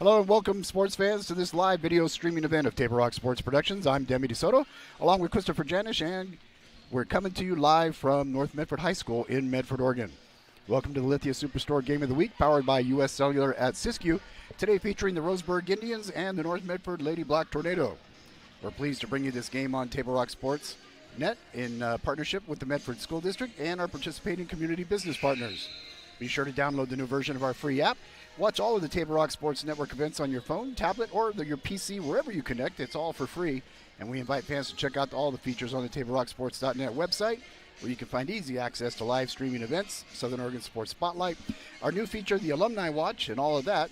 Hello and welcome, sports fans, to this live video streaming event of Table Rock Sports Productions. I'm Demi DeSoto, along with Christopher Janish, and we're coming to you live from North Medford High School in Medford, Oregon. Welcome to the Lithia Superstore Game of the Week, powered by U.S. Cellular at Siskiyou, today featuring the Roseburg Indians and the North Medford Lady Black Tornado. We're pleased to bring you this game on Table Rock Sports Net in partnership with the Medford School District and our participating community business partners. Be sure to download the new version of our free app. Watch all of the Table Rock Sports Network events on your phone, tablet, or your PC, wherever you connect. It's all for free. And we invite fans to check out all the features on the TableRockSports.net website, where you can find easy access to live streaming events, Southern Oregon Sports Spotlight, our new feature, the Alumni Watch, and all of that.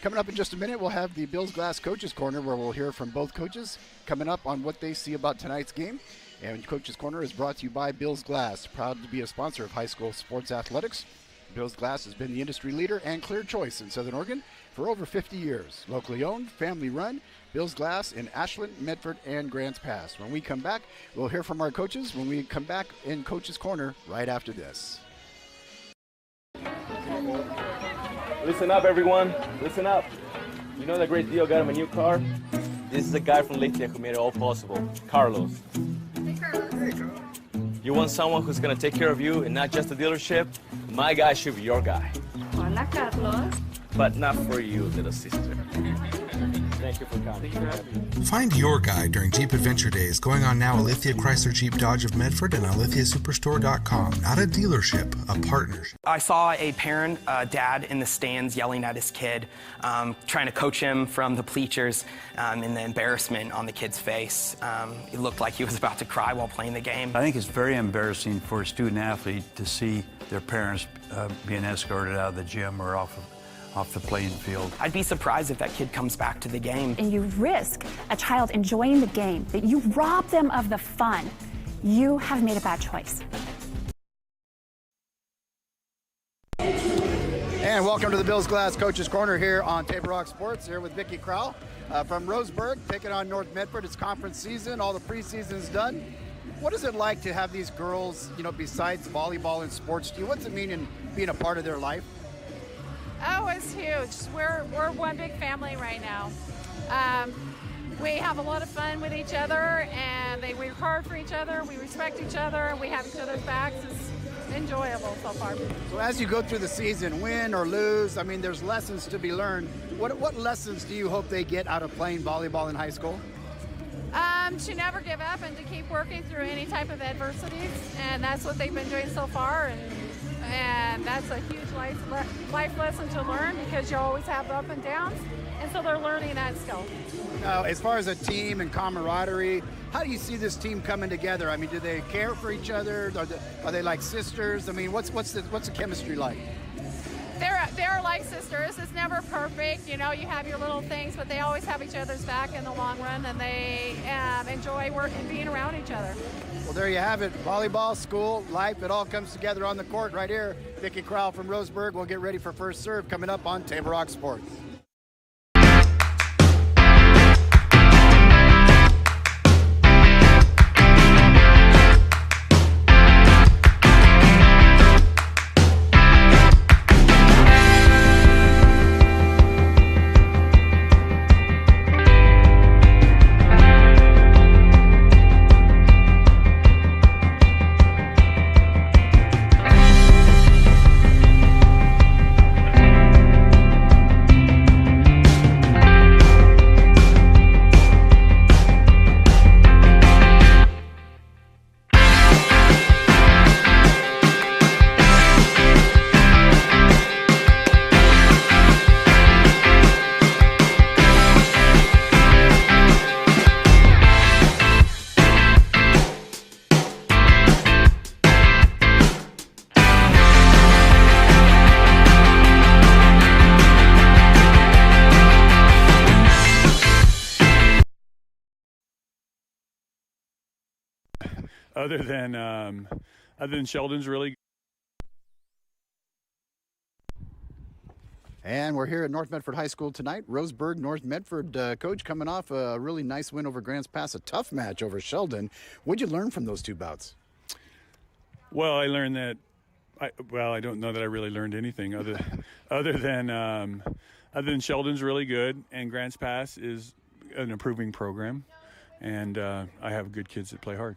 Coming up in just a minute, we'll have the Bills Glass Coaches Corner, where we'll hear from both coaches coming up on what they see about tonight's game. And Coaches Corner is brought to you by Bills Glass, proud to be a sponsor of high school sports athletics. Bills Glass has been the industry leader and clear choice in Southern Oregon for over 50 years. Locally owned, family run, Bills Glass in Ashland, Medford, and Grants Pass. When we come back, we'll hear from our coaches when we come back in Coach's Corner right after this. Listen up, everyone. Listen up. You know that great deal got him a new car? This is the guy from Lithia who made it all possible, Carlos. Hey, Carlos. Hey, Carlos. You want someone who's going to take care of you and not just the dealership? My guy should be your guy. Hola, Carlos. But not for you, little sister. Thank you for coming. Find your guy during Jeep Adventure Days going on now at Lithia Chrysler Jeep Dodge of Medford and on lithiasuperstore.com. Not a dealership, a partnership. I saw a parent, dad in the stands yelling at his kid, trying to coach him from the bleachers, and the embarrassment on the kid's face. It looked like he was about to cry while playing the game. I think it's very embarrassing for a student athlete to see their parents being escorted out of the gym or off the playing field. I'd be surprised if that kid comes back to the game. And you risk a child enjoying the game, that you rob them of the fun. You have made a bad choice. And welcome to the Bills Glass Coaches Corner here on Table Rock Sports, here with Vicki Crowell from Roseburg, taking on North Medford. It's conference season, all the preseason's done. What is it like to have these girls, besides volleyball and sports to you? What's it mean in being a part of their life? Oh, it's huge. We're one big family right now. We have a lot of fun with each other, and we work hard for each other. We respect each other, and we have each other's backs. It's enjoyable so far. So as you go through the season, win or lose, there's lessons to be learned. What lessons do you hope they get out of playing volleyball in high school? To never give up and to keep working through any type of adversities, and that's what they've been doing so far. And that's a huge life lesson to learn, because you always have the up and downs, and so they're learning that skill. Now, as far as a team and camaraderie, how do you see this team coming together? Do they care for each other? Are they like sisters? What's the chemistry like? They're like sisters. It's never perfect. You have your little things, but they always have each other's back in the long run, and they enjoy working, being around each other. Well, there you have it. Volleyball, school, life, it all comes together on the court right here. Vicki Crowell from Roseburg. We'll get ready for first serve coming up on Table Rock Sports. Other than Sheldon's really. And we're here at North Medford High School tonight. Roseburg, North Medford. Coach, coming off a really nice win over Grants Pass, a tough match over Sheldon. What'd you learn from those two bouts? Well, I learned that. I don't know that I really learned anything other than other than Sheldon's really good, and Grants Pass is an improving program, and I have good kids that play hard.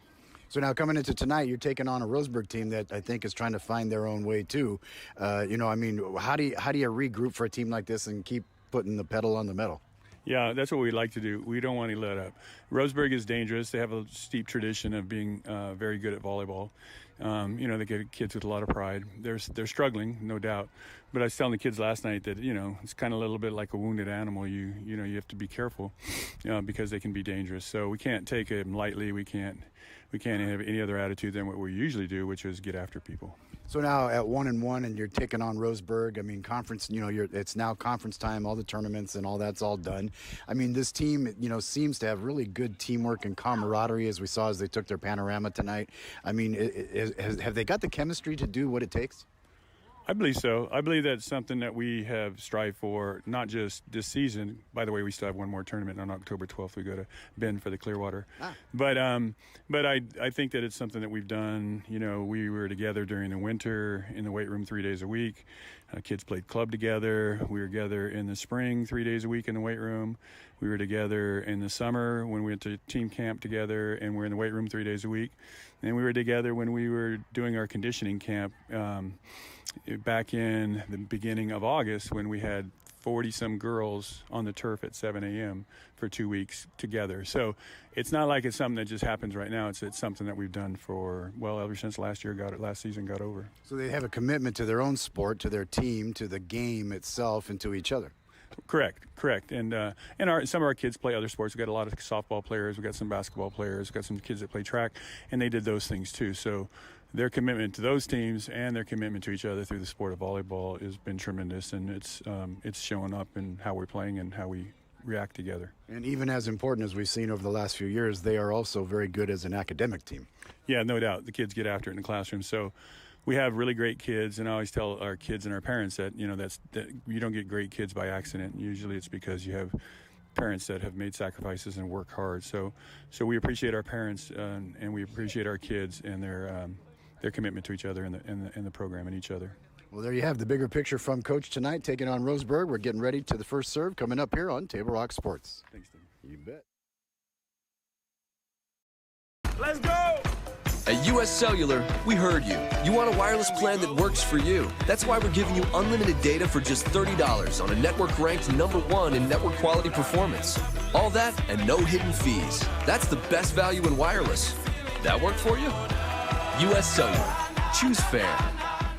So now coming into tonight, you're taking on a Roseburg team that I think is trying to find their own way too. How do you regroup for a team like this and keep putting the pedal on the metal? Yeah, that's what we like to do. We don't want to let up. Roseburg is dangerous. They have a steep tradition of being very good at volleyball. They get kids with a lot of pride. They're struggling, no doubt. But I was telling the kids last night that it's kind of a little bit like a wounded animal. You have to be careful because they can be dangerous. So we can't take them lightly. We can't have any other attitude than what we usually do, which is get after people. So now at 1-1, and you're taking on Roseburg. I mean, conference. It's now conference time. All the tournaments and all that's all done. I mean, this team, seems to have really good teamwork and camaraderie, as we saw as they took their panorama tonight. I mean, have they got the chemistry to do what it takes? I believe so. I believe that's something that we have strived for, not just this season. By the way, we still have one more tournament on October 12th. We go to Bend for the Clearwater. But I think that it's something that we've done. We were together during the winter in the weight room 3 days a week. Kids played club together. We were together in the spring 3 days a week in the weight room. We were together in the summer when we went to team camp together, and we're in the weight room 3 days a week. And we were together when we were doing our conditioning camp back in the beginning of August, when we had 40-some girls on the turf at 7 a.m. for 2 weeks together. So it's not like it's something that just happens right now. It's something that we've done ever since last season got over. So they have a commitment to their own sport, to their team, to the game itself, and to each other. Correct. And some of our kids play other sports. We've got a lot of softball players. We've got some basketball players. We've got some kids that play track, and they did those things too. So their commitment to those teams and their commitment to each other through the sport of volleyball has been tremendous, and it's showing up in how we're playing and how we react together. And even as important as we've seen over the last few years, they are also very good as an academic team. Yeah, no doubt. The kids get after it in the classroom. So we have really great kids, and I always tell our kids and our parents that that you don't get great kids by accident. Usually it's because you have parents that have made sacrifices and work hard. So we appreciate our parents and we appreciate our kids and their commitment to each other and the program and each other. Well, there you have the bigger picture from Coach tonight, taking on Roseburg. We're getting ready to the first serve coming up here on Table Rock Sports. Thanks, Tim. You bet. Let's go! At US Cellular, we heard you. You want a wireless plan that works for you. That's why we're giving you unlimited data for just $30 on a network ranked #1 in network quality performance. All that and no hidden fees. That's the best value in wireless. That work for you? US Cellular. Choose fair.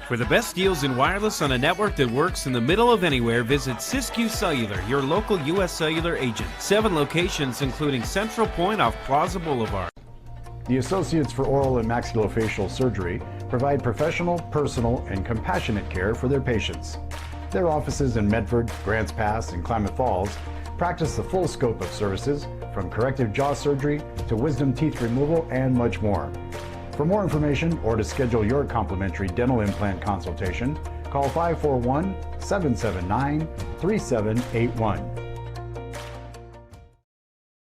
For the best deals in wireless on a network that works in the middle of anywhere, visit Siskiyou Cellular, your local US Cellular agent. 7 locations, including Central Point off Plaza Boulevard. The Associates for Oral and Maxillofacial Surgery provide professional, personal, and compassionate care for their patients. Their offices in Medford, Grants Pass, and Klamath Falls practice the full scope of services, from corrective jaw surgery to wisdom teeth removal and much more. For more information or to schedule your complimentary dental implant consultation, call 541-779-3781.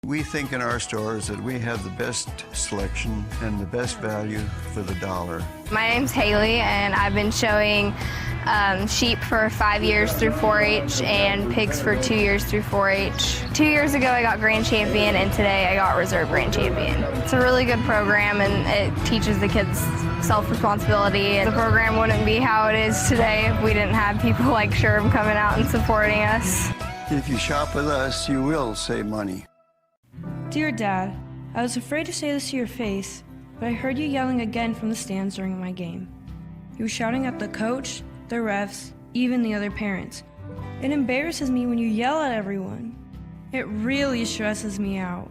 We think in our stores that we have the best selection and the best value for the dollar. My name's Haley, and I've been showing sheep for 5 years through 4-H and pigs for 2 years through 4-H. 2 years ago I got grand champion, and today I got reserve grand champion. It's a really good program, and it teaches the kids self-responsibility. The program wouldn't be how it is today if we didn't have people like Sherb coming out and supporting us. If you shop with us, you will save money. Dear Dad, I was afraid to say this to your face, but I heard you yelling again from the stands during my game. You were shouting at the coach, the refs, even the other parents. It embarrasses me when you yell at everyone. It really stresses me out.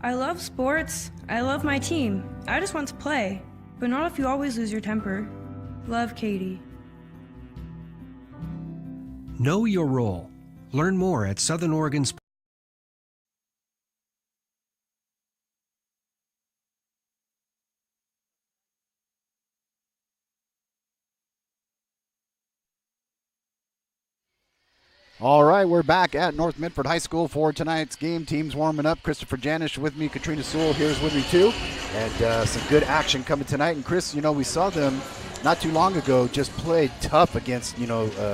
I love sports, I love my team, I just want to play, but not if you always lose your temper. Love, Katie. Know your role. Learn more at Southern Oregon's. All right, we're back at North Medford High School for tonight's game. Teams warming up. Christopher Janish with me. Katrina Sewell here's with me too. And some good action coming tonight. And Chris, we saw them not too long ago just played tough against,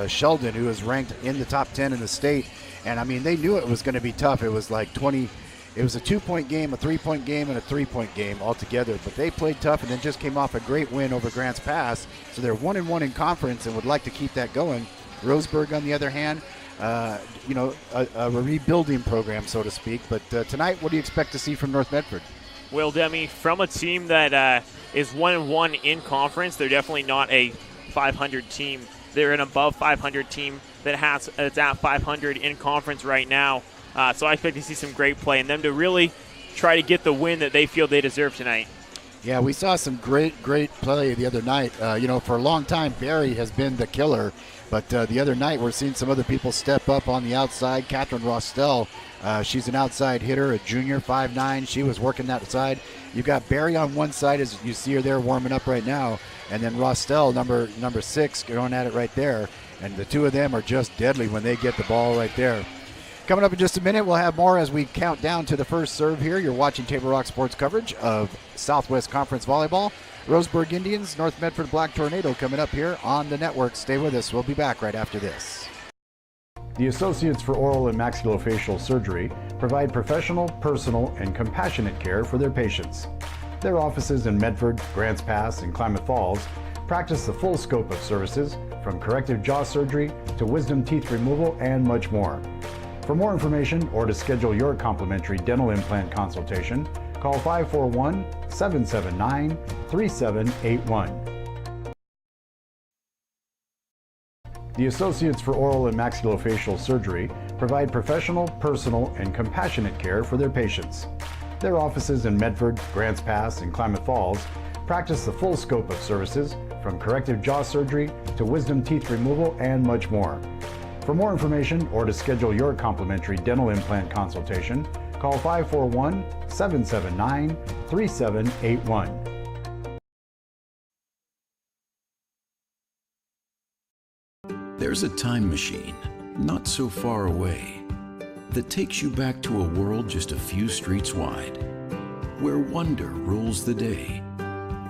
Sheldon, who is ranked in the top 10 in the state. And, I mean, they knew it was going to be tough. It was like it was a 2-point game, a 3-point game, and a 3-point game altogether. But they played tough and then just came off a great win over Grants Pass. So they're 1-1 in conference and would like to keep that going. Roseburg, on the other hand, a rebuilding program, so to speak. But tonight, what do you expect to see from North Medford? Well, Demi, from a team that is 1-1 in conference, they're definitely not a 500 team. They're an above 500 team that's at 500 in conference right now. So I expect to see some great play and them to really try to get the win that they feel they deserve tonight. Yeah, we saw some great play the other night. For a long time, Barry has been the killer. But the other night, we're seeing some other people step up on the outside. Catherine Rostel, she's an outside hitter, a junior, 5'9". She was working that side. You've got Barry on one side, as you see her there warming up right now. And then Rostel, number 6, going at it right there. And the two of them are just deadly when they get the ball right there. Coming up in just a minute, we'll have more as we count down to the first serve here. You're watching Table Rock Sports coverage of Southwest Conference Volleyball. Roseburg Indians, North Medford Black Tornado coming up here on the network. Stay with us. We'll be back right after this. The Associates for Oral and Maxillofacial Surgery provide professional, personal, and compassionate care for their patients. Their offices in Medford, Grants Pass, and Klamath Falls practice the full scope of services from corrective jaw surgery to wisdom teeth removal and much more. For more information or to schedule your complimentary dental implant consultation, call 541-779-3781. The Associates for Oral and Maxillofacial Surgery provide professional, personal, and compassionate care for their patients. Their offices in Medford, Grants Pass, and Klamath Falls practice the full scope of services from corrective jaw surgery to wisdom teeth removal and much more. For more information or to schedule your complimentary dental implant consultation, call 541-779-3781. There's a time machine, not so far away, that takes you back to a world just a few streets wide, where wonder rules the day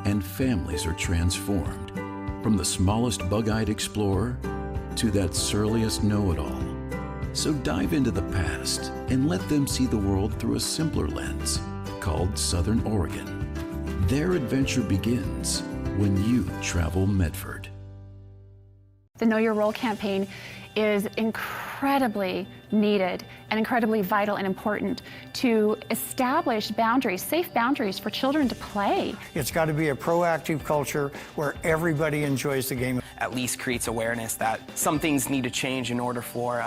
and families are transformed, from the smallest bug-eyed explorer to that surliest know-it-all. So dive into the past and let them see the world through a simpler lens called Southern Oregon. Their adventure begins when you travel Medford. The Know Your Role campaign is incredibly needed and incredibly vital and important to establish boundaries, safe boundaries for children to play. It's got to be a proactive culture where everybody enjoys the game. At least creates awareness that some things need to change in order for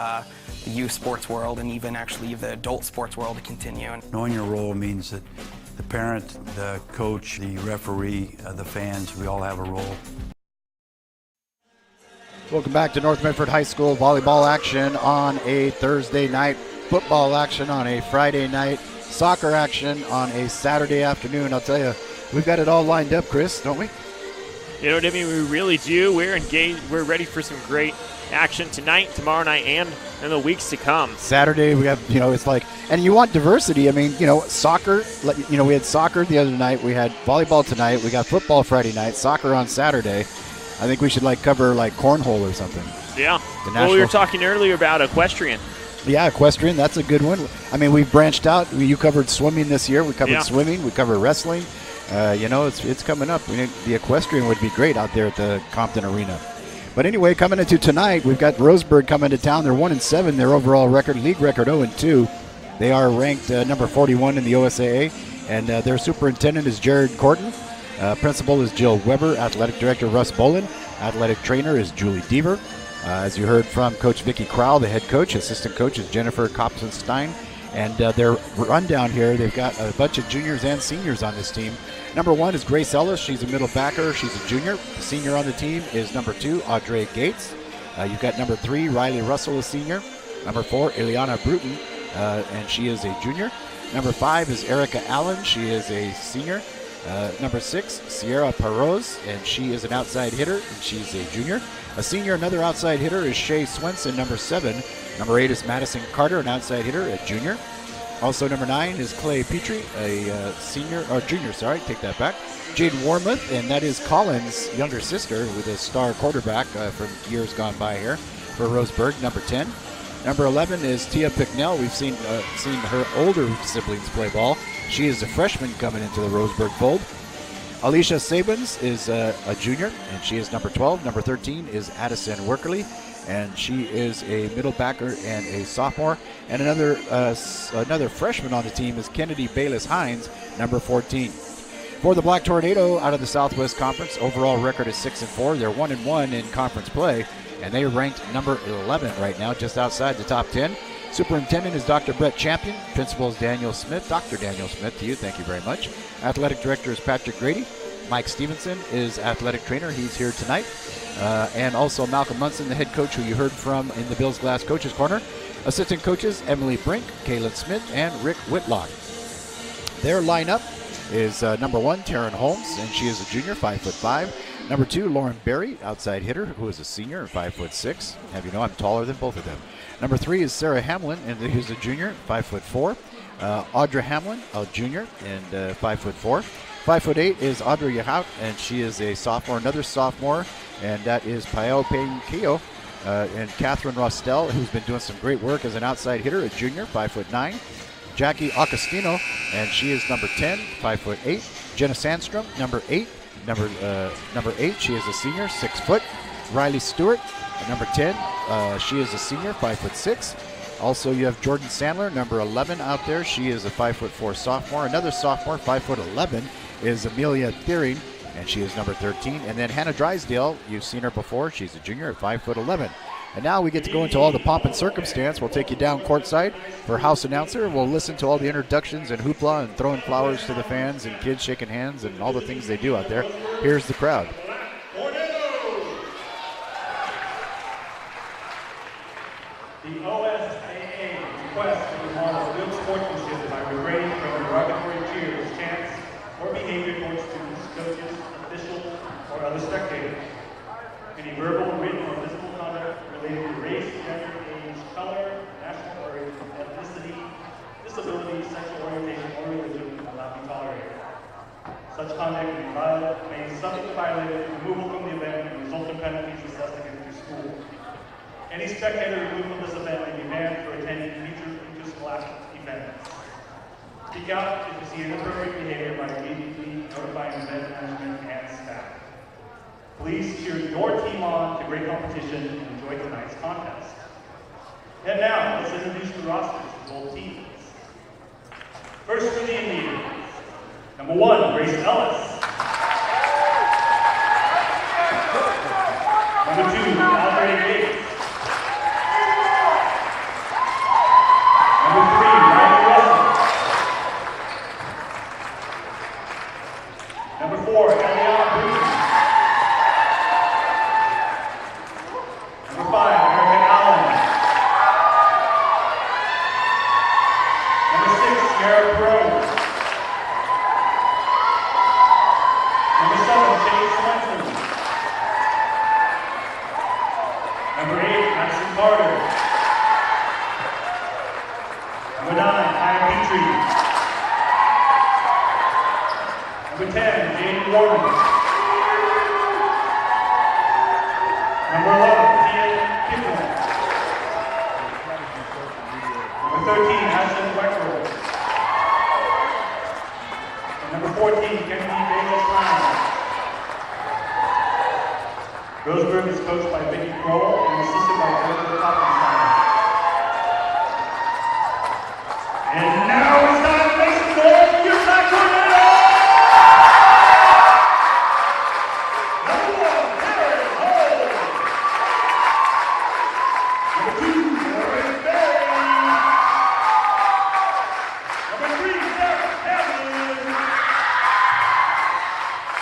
the youth sports world and even actually the adult sports world to continue. Knowing your role means that the parent, the coach, the referee, the fans, we all have a role. Welcome back to North Medford High School volleyball action on a Thursday night, football action on a Friday night, soccer action on a Saturday afternoon. I'll tell you, we've got it all lined up, Chris, don't we? You know, Demi, we really do. We're engaged. We're ready for some great action tonight, tomorrow night, and in the weeks to come. Saturday, we have, it's like, and you want diversity. I mean, soccer, we had soccer the other night. We had volleyball tonight. We got football Friday night, soccer on Saturday. I think we should cover cornhole or something. Yeah. Well, we were talking earlier about equestrian. Yeah, equestrian, that's a good one. I mean, we've branched out. You covered swimming this year. We covered swimming. We covered wrestling. It's coming up. The equestrian would be great out there at the Compton Arena. But anyway, coming into tonight, we've got Roseburg coming to town. They're 1-7. Their overall league record 0-2. They are ranked number 41 in the OSAA, and their superintendent is Jared Corton. Principal is Jill Weber. Athletic director Russ Bolin. Athletic trainer is Julie Deaver. As you heard from Coach Vicki Crowell, the head coach. Assistant coach is Jennifer Kopsenstein. And their rundown here, they've got a bunch of juniors and seniors on this team. Number 1 is Grace Ellis. She's a middle backer. She's a junior. The senior on the team is number 2, Audrey Gates. You've got number 3, Riley Russell, a senior. Number 4, Ileana Bruton, and she is a junior. Number 5 is Erica Allen. She is a senior. Number 6, Sierra Perroz, and she is an outside hitter, and she's a junior. A senior, another outside hitter, is Shay Swenson, number 7. Number 8 is Madison Carter, an outside hitter, a junior. Also, number 9 is Clay Petrie, a junior, take that back. Jade Warmuth, and that is Colin's younger sister with a star quarterback from years gone by here for Roseburg, number 10. Number 11 is Tia Picknell. We've seen her older siblings play ball. She is a freshman coming into the Roseburg fold. Alicia Sabins is a junior, and she is number 12. Number 13 is Addison Workerly, and she is a middle backer and a sophomore. And another freshman on the team is Kennedy Bayless-Hines, number 14. For the Black Tornado out of the Southwest Conference, overall record is 6-4. They're 1-1 in conference play, and they are ranked number 11 right now, just outside the top 10. Superintendent is Dr. Brett Champion. Principal is Daniel Smith. Dr. Daniel Smith, to you, thank you very much. Athletic Director is Patrick Grady. Mike Stevenson is athletic trainer. He's here tonight. And also Malcolm Munson, the head coach who you heard from in the Bills Glass Coaches Corner. Assistant coaches Emily Brink, Kaylin Smith, and Rick Whitlock. Their lineup is number 1, Taryn Holmes, and she is a junior, 5'5". Number 2, Lauren Berry, outside hitter, who is a senior, 5'6". Have you know I'm taller than both of them. Number 3 is Sarah Hamlin, and who's a junior, 5'4". Audra Hamlin, a junior, and 5'4". 5'8" is Audrey Yahout, and she is a sophomore, another sophomore, and that is Pael Payne-Keo. And Catherine Rostel, who's been doing some great work as an outside hitter, a junior, 5'9". Jackie Agostino, and she is number 10, 5'8". Jenna Sandstrom, number 8. Number 8, she is a senior, 6 foot. Riley Stewart, number 10, she is a senior, 5'6". Also, you have Jordan Sandler, number 11 out there. She is a 5'4" sophomore. Another sophomore, 5'11", is Amelia Thiering, and she is number 13. And then Hannah Drysdale, you've seen her before. She's a junior at 5'11". And now we get to go into all the pomp and circumstance. We'll take you down courtside for house announcer. We'll listen to all the introductions and hoopla and throwing flowers to the fans and kids shaking hands and all the things they do out there. Here's the crowd. The OSAA requests that you model good sportsmanship by refraining from derogatory cheers, chants, or behavior towards students, coaches, officials, or other spectators. Any verbal, written, or physical conduct related to race, gender, age, color, national origin, ethnicity, disability, sexual orientation, or religion will not be tolerated. Such conduct may be subject to violation, removal from the event, and result in penalties assessed against your school. Any spectator removed from this event may be banned for attending future interscholastic events. Speak out if you see inappropriate behavior by immediately notifying event management and staff. Please cheer your team on to great competition and enjoy tonight's contest. And now, let's introduce the rosters of both teams. First for the Indians, number 1, Grace Ellis. Number 2, Alfred Gates. Number 3, Ryan Russell. Number 4, Eliana Bruce. Number 5, Erica Allen. Number 6, Garrett Rose. Number 7, Chase Swenson. Number 8, Madison Carter. Number 9, Kaya Petrie. Number 10, Jane Warren. Number 11, Tia Pickle. Number 13, Ashton Weckler. And number 14, Kennedy Bayless-Hines. Roseburg is coached by Vicki Crowell and assisted by Jennifer Hoppenstein. And now it's time to make some noise for your Black Tornado! Number 1, Taryn Holmes. Number 2, Lauren Berry. Number 3, Sarah Hamlin.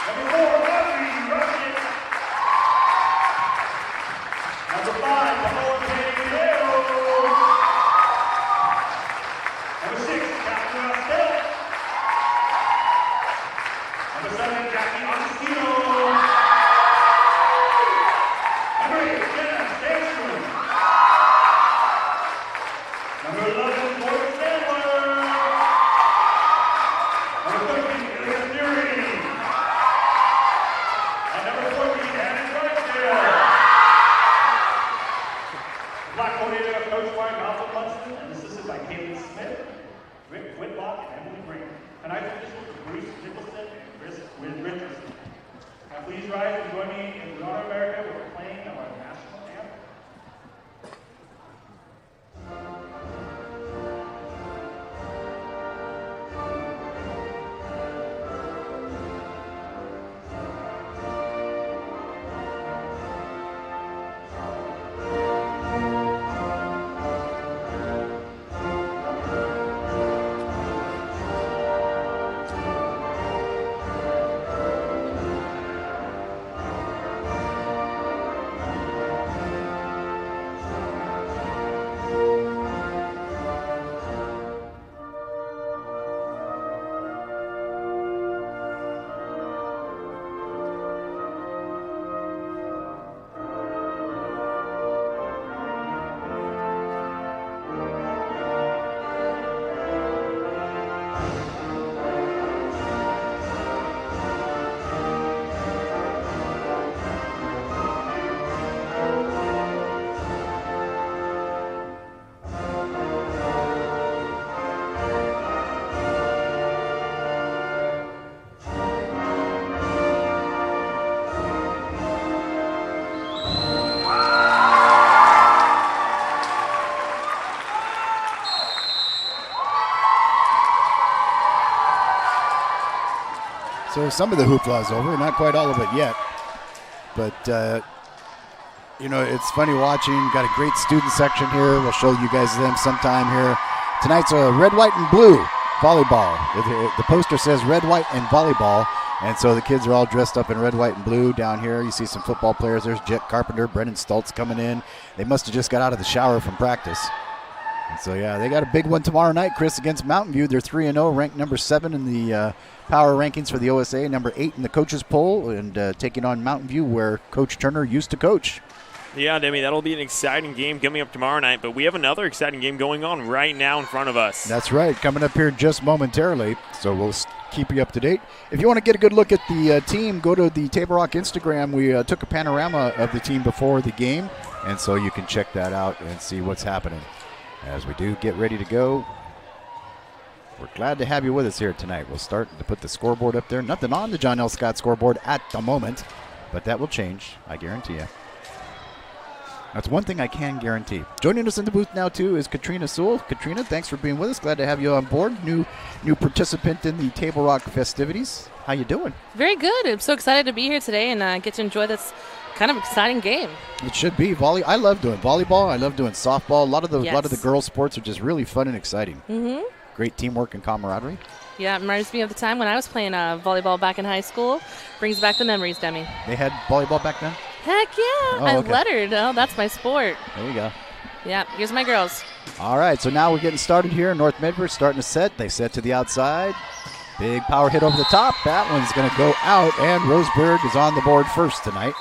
Number 4, Audrey Rushing. Number 5, Paola Payne. So some of the hoopla is over, not quite all of it yet. But, it's funny watching. Got a great student section here. We'll show you guys them sometime here. Tonight's a red, white, and blue volleyball. The poster says red, white, and volleyball. And so the kids are all dressed up in red, white, and blue down here. You see some football players. There's Jet Carpenter, Brennan Stoltz coming in. They must have just got out of the shower from practice. And so, they got a big one tomorrow night, Chris, against Mountain View. They're 3-0, ranked number 7 in the power rankings for the OSA, number 8 in the coaches poll, and taking on Mountain View, where Coach Turner used to coach. Yeah, Demi, that'll be an exciting game coming up tomorrow night, but we have another exciting game going on right now in front of us. That's right, coming up here just momentarily, so we'll keep you up to date. If you want to get a good look at the team, go to the Table Rock Instagram. We took a panorama of the team before the game, and so you can check that out and see what's happening. As we do get ready to go, we're glad to have you with us here tonight. We'll start to put the scoreboard up there. Nothing on the John L. Scott scoreboard at the moment, but that will change, I guarantee you. That's one thing I can guarantee. Joining us in the booth now, too, is Katrina Sewell. Katrina, thanks for being with us. Glad to have you on board. New participant in the Table Rock festivities. How you doing? Very good. I'm so excited to be here today and get to enjoy this kind of exciting game. It should be. I love doing volleyball. I love doing softball. A lot of the girl sports are just really fun and exciting. Mm-hmm. Great teamwork and camaraderie. Yeah, it reminds me of the time when I was playing volleyball back in high school. Brings back the memories, Demi. They had volleyball back then? Heck yeah. I lettered. Oh, that's my sport. There you go. Yeah, here's my girls. All right, so now we're getting started here. North Medford starting to set. They set to the outside. Big power hit over the top. That one's going to go out, and Roseburg is on the board first tonight.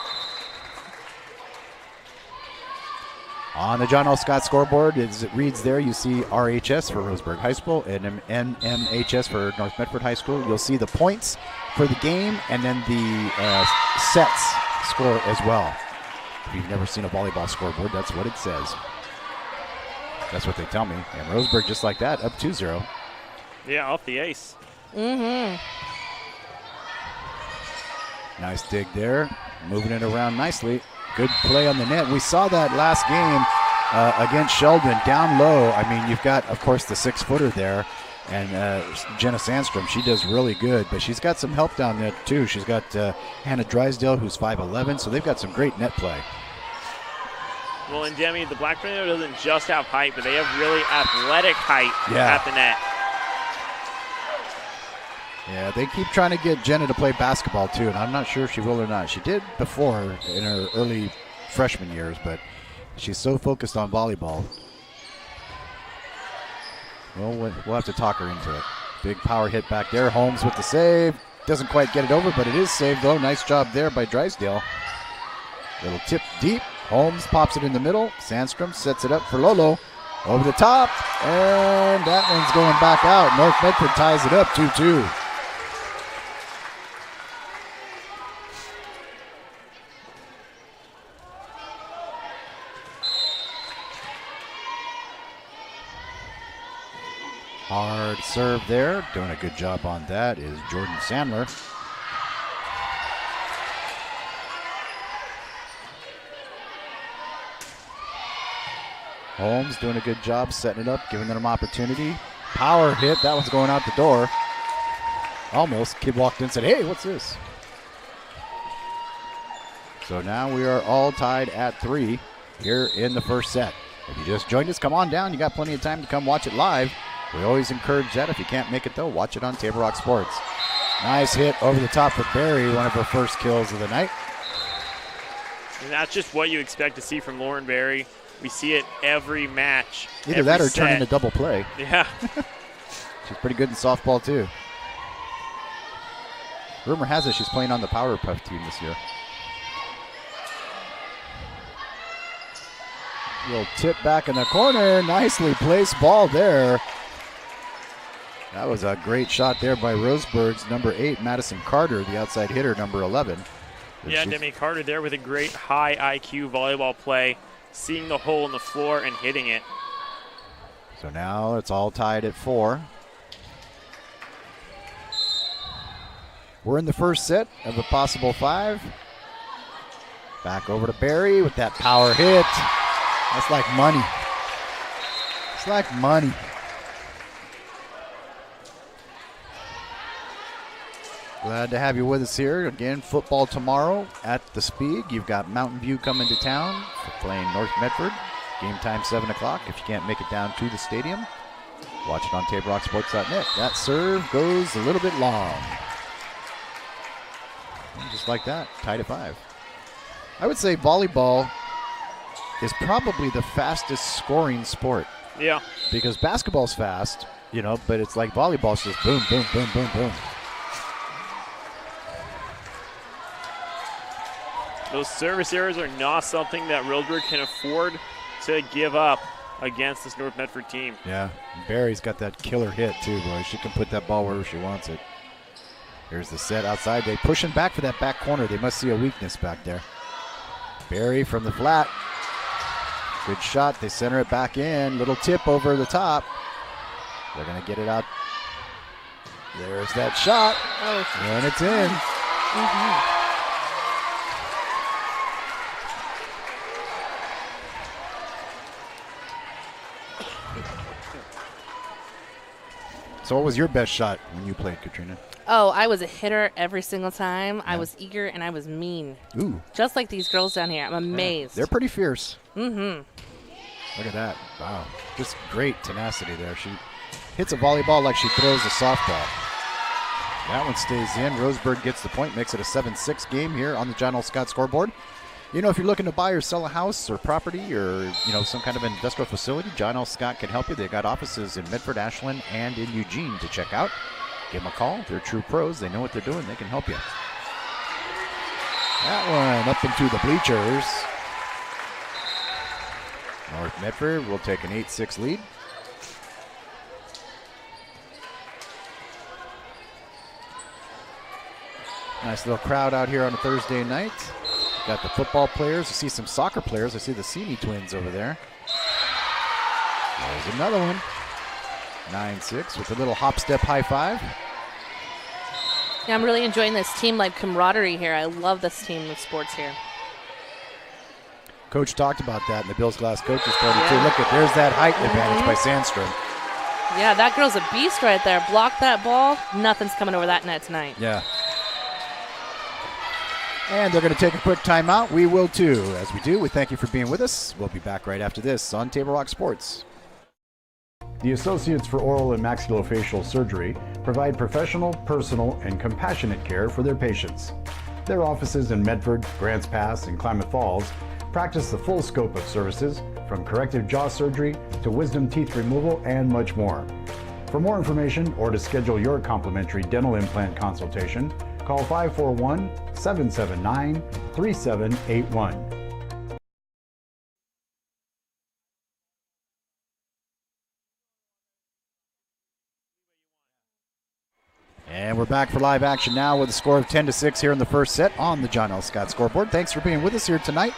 On the John L. Scott scoreboard, as it reads there, you see RHS for Roseburg High School and MMHS for North Medford High School. You'll see the points for the game and then the sets score as well. If you've never seen a volleyball scoreboard, that's what it says. That's what they tell me. And Roseburg, just like that, up 2-0. Yeah, off the ace. Mm-hmm. Nice dig there. Moving it around nicely. Good play on the net. We saw that last game against Sheldon down low. I mean, you've got, of course, the 6-footer there. And Jenna Sandstrom, she does really good, but she's got some help down there, too. She's got Hannah Drysdale, who's 5'11", so they've got some great net play. Well, and Demi, the Black Tornado doesn't just have height, but they have really athletic height at the net. Yeah, they keep trying to get Jenna to play basketball, too, and I'm not sure if she will or not. She did before in her early freshman years, but she's so focused on volleyball. Well, we'll have to talk her into it. Big power hit back there. Holmes with the save. Doesn't quite get it over, but it is saved, though. Nice job there by Drysdale. Little tip deep. Holmes pops it in the middle. Sandstrom sets it up for Lolo. Over the top, and that one's going back out. North Medford ties it up 2-2. Hard serve there. Doing a good job on that is Jordan Sandler. Holmes doing a good job setting it up, giving them opportunity. Power hit. That one's going out the door. Almost. Kid walked in and said, hey, what's this? So now we are all tied at 3 here in the first set. If you just joined us, come on down. You got plenty of time to come watch it live. We always encourage that. If you can't make it, though, watch it on Table Rock Sports. Nice hit over the top for Barry, one of her first kills of the night. And that's just what you expect to see from Lauren Barry. We see it every match. Either that or turn into double play. Yeah. She's pretty good in softball, too. Rumor has it she's playing on the Powerpuff team this year. Little tip back in the corner. Nicely placed ball there. That was a great shot there by Roseburg's number 8, Madison Carter, the outside hitter, number 11. Yeah, Demi Carter there with a great high IQ volleyball play, seeing the hole in the floor and hitting it. So now it's all tied at 4. We're in the first set of a possible 5. Back over to Barry with that power hit. That's like money. It's like money. Glad to have you with us here. Again, football tomorrow at the Spieg. You've got Mountain View coming to town for playing North Medford. Game time 7 o'clock. If you can't make it down to the stadium, watch it on TableRockSports.net. That serve goes a little bit long. And just like that, tied at 5. I would say volleyball is probably the fastest scoring sport. Yeah. Because basketball's fast, but it's like volleyball's just boom, boom, boom, boom, boom. Those service errors are not something that Roseburg can afford to give up against this North Medford team. Yeah, Barry's got that killer hit too, boy. She can put that ball wherever she wants it. Here's the set outside. They pushing back for that back corner. They must see a weakness back there. Barry from the flat. Good shot. They center it back in. Little tip over the top. They're going to get it out. There's that shot. Oh. And it's in. Mm-hmm. So what was your best shot when you played, Katrina? Oh, I was a hitter every single time. Yeah. I was eager and I was mean. Ooh. Just like these girls down here. I'm amazed. Yeah, they're pretty fierce. Mm-hmm. Look at that. Wow. Just great tenacity there. She hits a volleyball like she throws a softball. That one stays in. Roseburg gets the point, makes it a 7-6 game here on the John L. Scott scoreboard. If you're looking to buy or sell a house or property or, some kind of industrial facility, John L. Scott can help you. They've got offices in Medford, Ashland, and in Eugene to check out. Give them a call. They're true pros. They know what they're doing. They can help you. That one up into the bleachers. North Medford will take an 8-6 lead. Nice little crowd out here on a Thursday night. Got the football players. I see some soccer players. I see the Sini twins over there. There's another one. 9-6 with a little hop step high five. Yeah, I'm really enjoying this team-like camaraderie here. I love this team of sports here. Coach talked about that in the Bills Glass Coaches Party too. Look at, there's that height advantage by Sandstrom. Yeah, that girl's a beast right there. Block that ball. Nothing's coming over that net tonight. Yeah. And they're going to take a quick timeout. We will too. As we do, we thank you for being with us. We'll be back right after this on Table Rock Sports. The Associates for Oral and Maxillofacial Surgery provide professional, personal, and compassionate care for their patients. Their offices in Medford, Grants Pass, and Klamath Falls practice the full scope of services from corrective jaw surgery to wisdom teeth removal and much more. For more information or to schedule your complimentary dental implant consultation, call 541-779-3781. And we're back for live action now with a score of 10-6 here in the first set on the John L. Scott scoreboard. Thanks for being with us here tonight.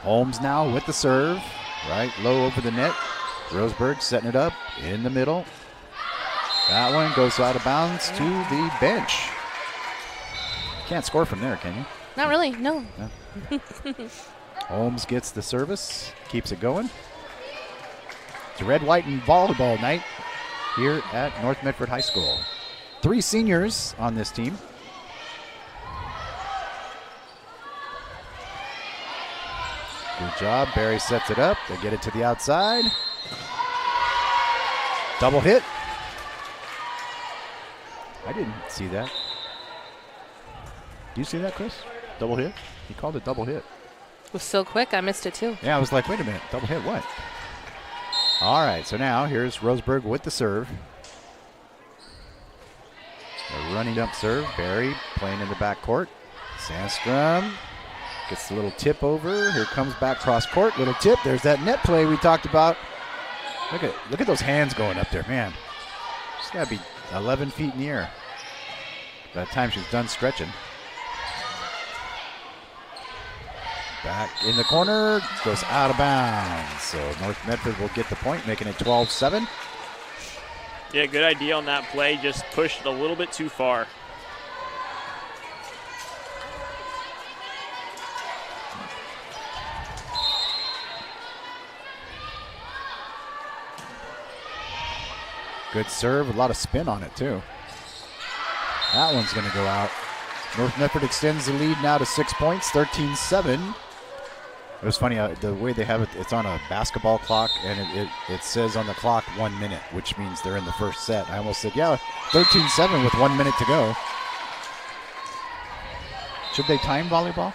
Holmes now with the serve, right low over the net. Roseburg setting it up in the middle. That one goes out of bounds to the bench. Can't score from there, can you? Not really, no. Holmes gets the service, keeps it going. It's a red, white, and volleyball night here at North Medford High School. 3 seniors on this team. Good job. Barry sets it up. They get it to the outside. Double hit. I didn't see that. Do you see that, Chris? Double hit? He called it double hit. It was so quick, I missed it too. Yeah, I was like, wait a minute. Double hit what? All right, so now here's Roseburg with the serve. A running up serve. Barry playing in the back court. Sandstrom gets the little tip over. Here comes back cross court. Little tip. There's that net play we talked about. Look at those hands going up there, man. She's got to be 11 feet in the air by the time she's done stretching. Back in the corner, goes out of bounds. So North Medford will get the point, making it 12-7. Yeah, good idea on that play. Just pushed a little bit too far. Good serve, a lot of spin on it too. That one's going to go out. North Medford extends the lead now to 6 points, 13-7. It was funny, the way they have it, it's on a basketball clock, and it says on the clock 1 minute, which means they're in the first set. I almost said, yeah, 13-7 with 1 minute to go. Should they time volleyball?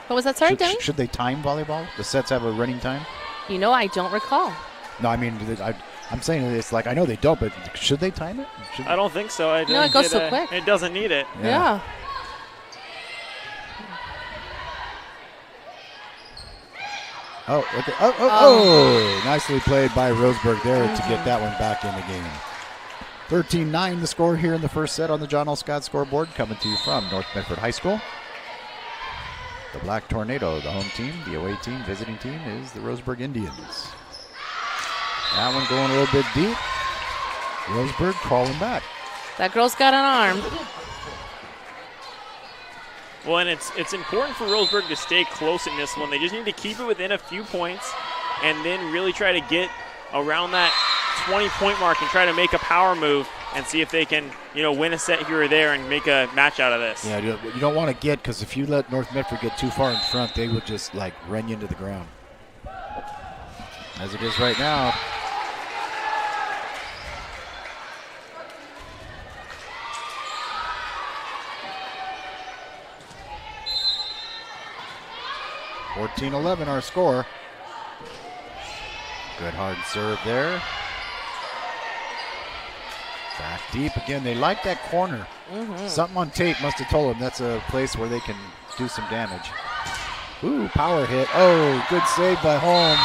What was that, sorry, Demi? Should they time volleyball? The sets have a running time? You know, I don't recall. No, I mean, I'm saying it's like, I know they don't, but should they time it? I don't think so. No, it goes so quick. It doesn't need it. Yeah. Oh, okay. Oh, nicely played by Roseburg there to get that one back in the game. 13-9 the score here in the first set on the John L. Scott scoreboard, coming to you from North Medford High School. The Black Tornado, the home team. The away team, visiting team, is the Roseburg Indians. That one going a little bit deep. Roseburg crawling back. That girl's got an arm. Well, and it's important for Roseburg to stay close in this one. They just need to keep it within a few points and then really try to get around that 20-point mark and try to make a power move and see if they can, win a set here or there and make a match out of this. Yeah, you don't want to get, because if you let North Medford get too far in front, they would just, run you into the ground. As it is right now. (14-11) our score. Good hard serve there. Back deep again. They like that corner. Something on tape must have told them that's a place where they can do some damage. Ooh, power hit. Oh, good save by Holmes.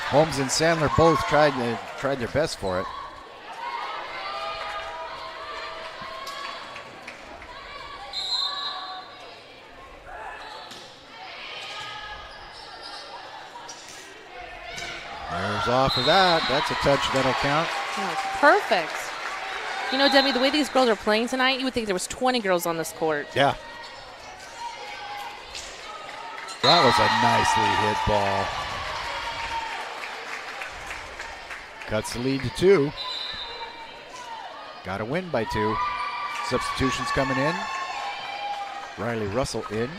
Holmes and Sandler both tried their best for it. There's off of that. That's a touch that'll count. Oh, perfect. Debbie, the way these girls are playing tonight, you would think there was 20 girls on this court. Yeah. That was a nicely hit ball. Cuts the lead to 2. Got to win by 2. Substitutions coming in. Riley Russell in.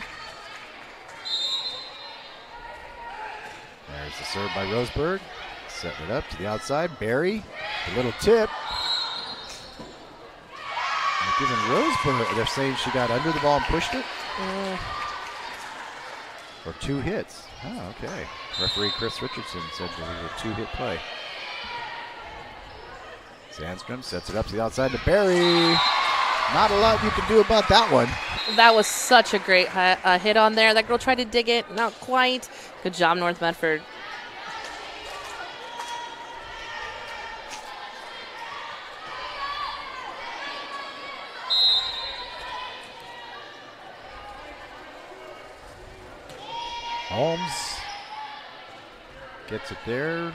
There's the serve by Roseburg. Setting it up to the outside. Barry, a little tip. They're giving Roseburg, they're saying she got under the ball and pushed it? Or 2 hits. Oh, okay. Referee Chris Richardson said it was a 2-hit play. Sandstrom sets it up to the outside to Barry. Not a lot you can do about that one. That was such a great hit on there. That girl tried to dig it. Not quite. Good job, North Medford. Holmes gets it there.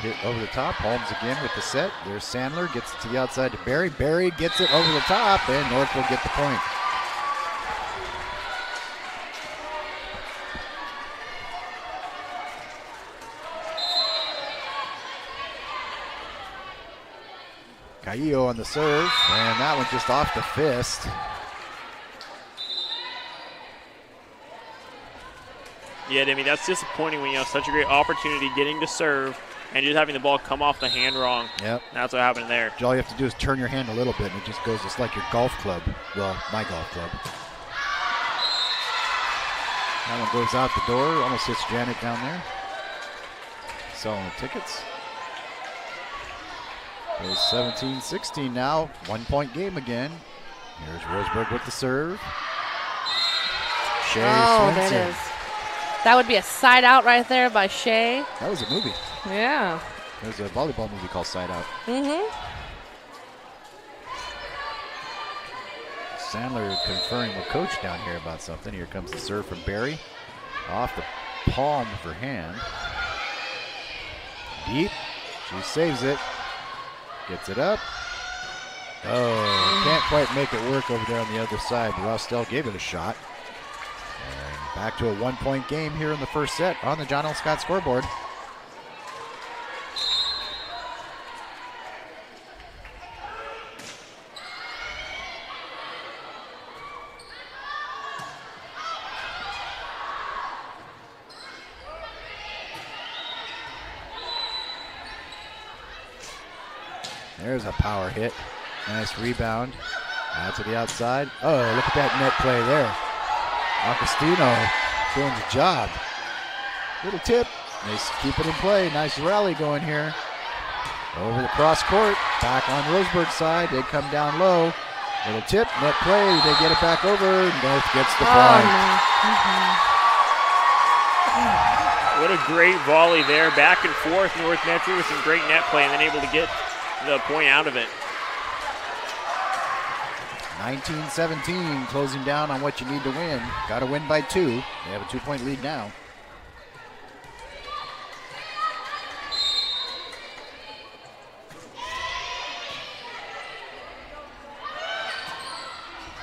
Hit over the top. Holmes again with the set. There's Sandler. Gets it to the outside to Barry. Barry gets it over the top, and North will get the point. Caillo on the serve, and that one just off the fist. Yeah, Demi, that's disappointing when you have such a great opportunity getting to serve and just having the ball come off the hand wrong. Yep. That's what happened there. All you have to do is turn your hand a little bit, and it just goes just like your golf club. Well, my golf club. That one goes out the door, almost hits Janet down there. Selling the tickets. Goes 17-16 now. 1-point game again. Here's Roseburg with the serve. Shea Swenson. There it is. That would be a side out right there by Shea. That was a movie. Yeah. There's a volleyball movie called Side Out. Sandler conferring with Coach down here about something. Here comes the serve from Barry. Off the palm of her hand. Deep. She saves it. Gets it up. Oh, can't quite make it work over there on the other side. Rostel gave it a shot. And back to a 1-point game here in the first set on the John L. Scott scoreboard. There's a power hit. Nice rebound. Out to the outside. Oh, look at that net play there. Augustino doing the job. Little tip. Nice, keep it in play. Nice rally going here. Over the cross court. Back on Roseburg side. They come down low. Little tip. Net play. They get it back over. North gets the point. What a great volley there. Back and forth. North Medford with some great net play and then able to get the point out of it. 19-17, closing down on what you need to win. Got to win by 2. They have a 2-point lead now.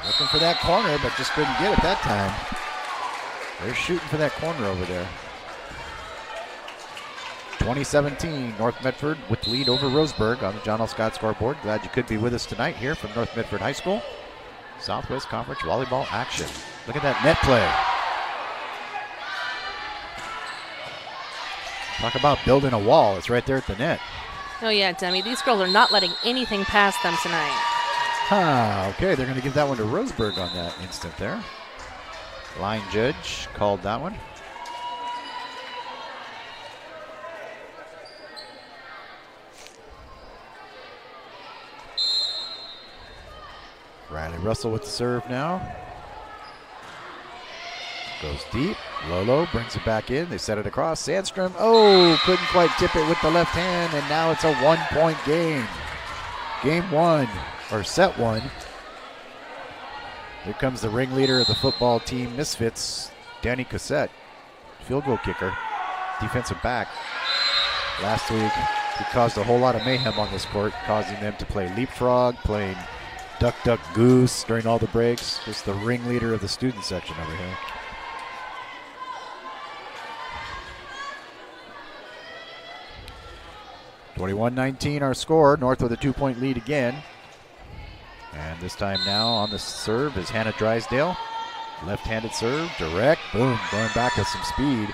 Looking for that corner, but just couldn't get it that time. They're shooting for that corner over there. 2017, North Medford with the lead over Roseburg on the John L. Scott scoreboard. Glad you could be with us tonight here from North Medford High School. Southwest Conference volleyball action. Look at that net play. Talk about building a wall. It's right there at the net. Oh, yeah, Demi. These girls are not letting anything pass them tonight. Okay, they're going to give that one to Roseburg on that instant there. Line judge called that one. Riley Russell with the serve now. Goes deep. Lolo brings it back in. They set it across. Sandstrom, couldn't quite tip it with the left hand, and now it's a 1-point game. Game 1, or set 1. Here comes the ringleader of the football team Misfits, Danny Cassette. Field goal kicker, defensive back. Last week, he caused a whole lot of mayhem on this court, causing them to play leapfrog, playing duck, duck, goose during all the breaks. Just the ringleader of the student section over here. (21-19) our score. North with a 2-point lead again. And this time now on the serve is Hannah Drysdale. Left-handed serve, direct, boom, going back with some speed.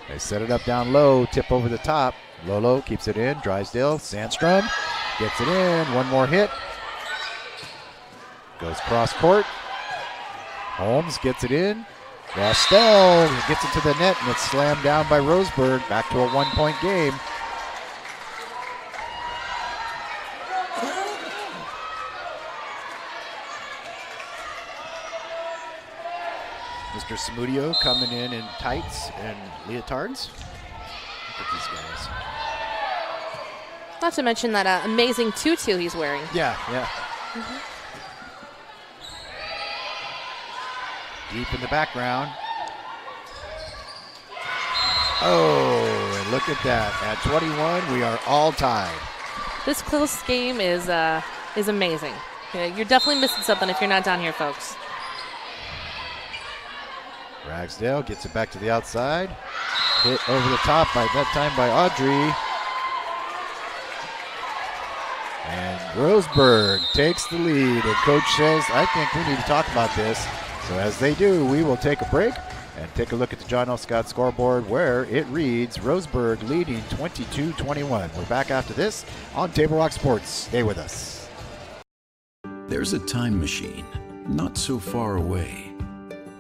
They set it up down low, tip over the top. Lolo keeps it in, Drysdale, Sandstrom gets it in, one more hit. Goes cross court. Holmes gets it in. Rostel gets it to the net, and it's slammed down by Roseburg. Back to a 1-point game. Mr. Samudio coming in tights and leotards. Look at these guys. Not to mention that amazing tutu he's wearing. Yeah. Deep in the background. Oh, and look at that. At 21, we are all tied. This close game is amazing. You're definitely missing something if you're not down here, folks. Ragsdale gets it back to the outside. Hit over the top by that time by Audrey. And Roseburg takes the lead. And Coach says, I think we need to talk about this. So as they do, we will take a break and take a look at the John L. Scott scoreboard where it reads Roseburg leading 22-21. We're back after this on Table Rock Sports. Stay with us. There's a time machine not so far away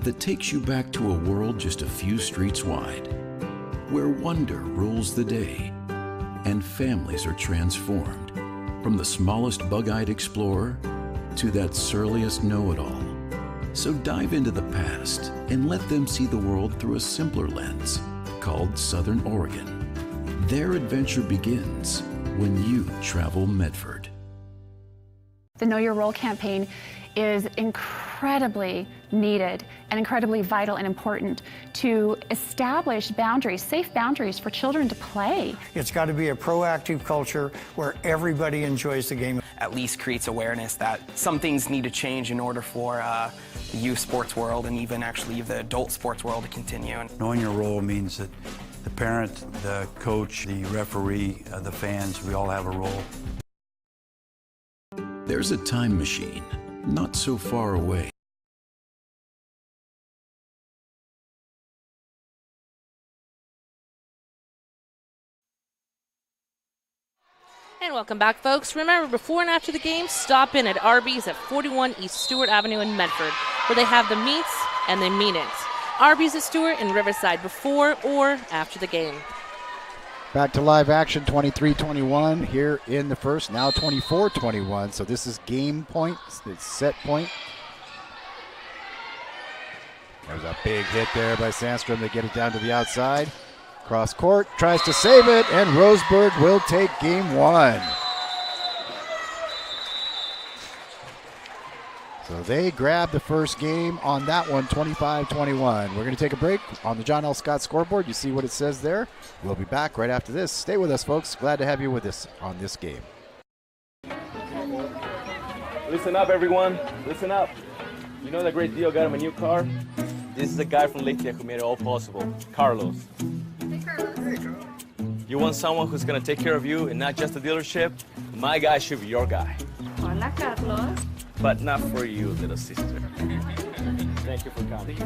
that takes you back to a world just a few streets wide, where wonder rules the day and families are transformed, from the smallest bug-eyed explorer to that surliest know-it-all. So dive into the past and let them see the world through a simpler lens called Southern Oregon. Their adventure begins when you travel Medford. The Know Your Role campaign is incredibly needed and incredibly vital and important to establish boundaries, safe boundaries for children to play. It's got to be a proactive culture where everybody enjoys the game. At least creates awareness that some things need to change in order for the youth sports world and even actually the adult sports world to continue. Knowing your role means that the parent, the coach, the referee, the fans, we all have a role. There's a time machine not so far away. And welcome back, folks. Remember, before and after the game, stop in at Arby's at 41 East Stewart Avenue in Medford, where they have the meats and they mean it. Arby's at Stewart in Riverside before or after the game. Back to live action, 23-21 here in the first, now 24-21. So this is game point, it's set point. There's a big hit there by Sandstrom. They get it down to the outside. Cross court, tries to save it, and Roseburg will take game one. So they grab the first game on that one, 25-21. We're going to take a break on the John L. Scott scoreboard. You see what it says there. We'll be back right after this. Stay with us, folks. Glad to have you with us on this game. Listen up, everyone. Listen up. You know that great deal got him a new car? This is the guy from Lithia who made it all possible, Carlos. Hey, Carlos. You want someone who's going to take care of you and not just the dealership? My guy should be your guy. Hola, Carlos. But not for you, little sister. Thank you for coming.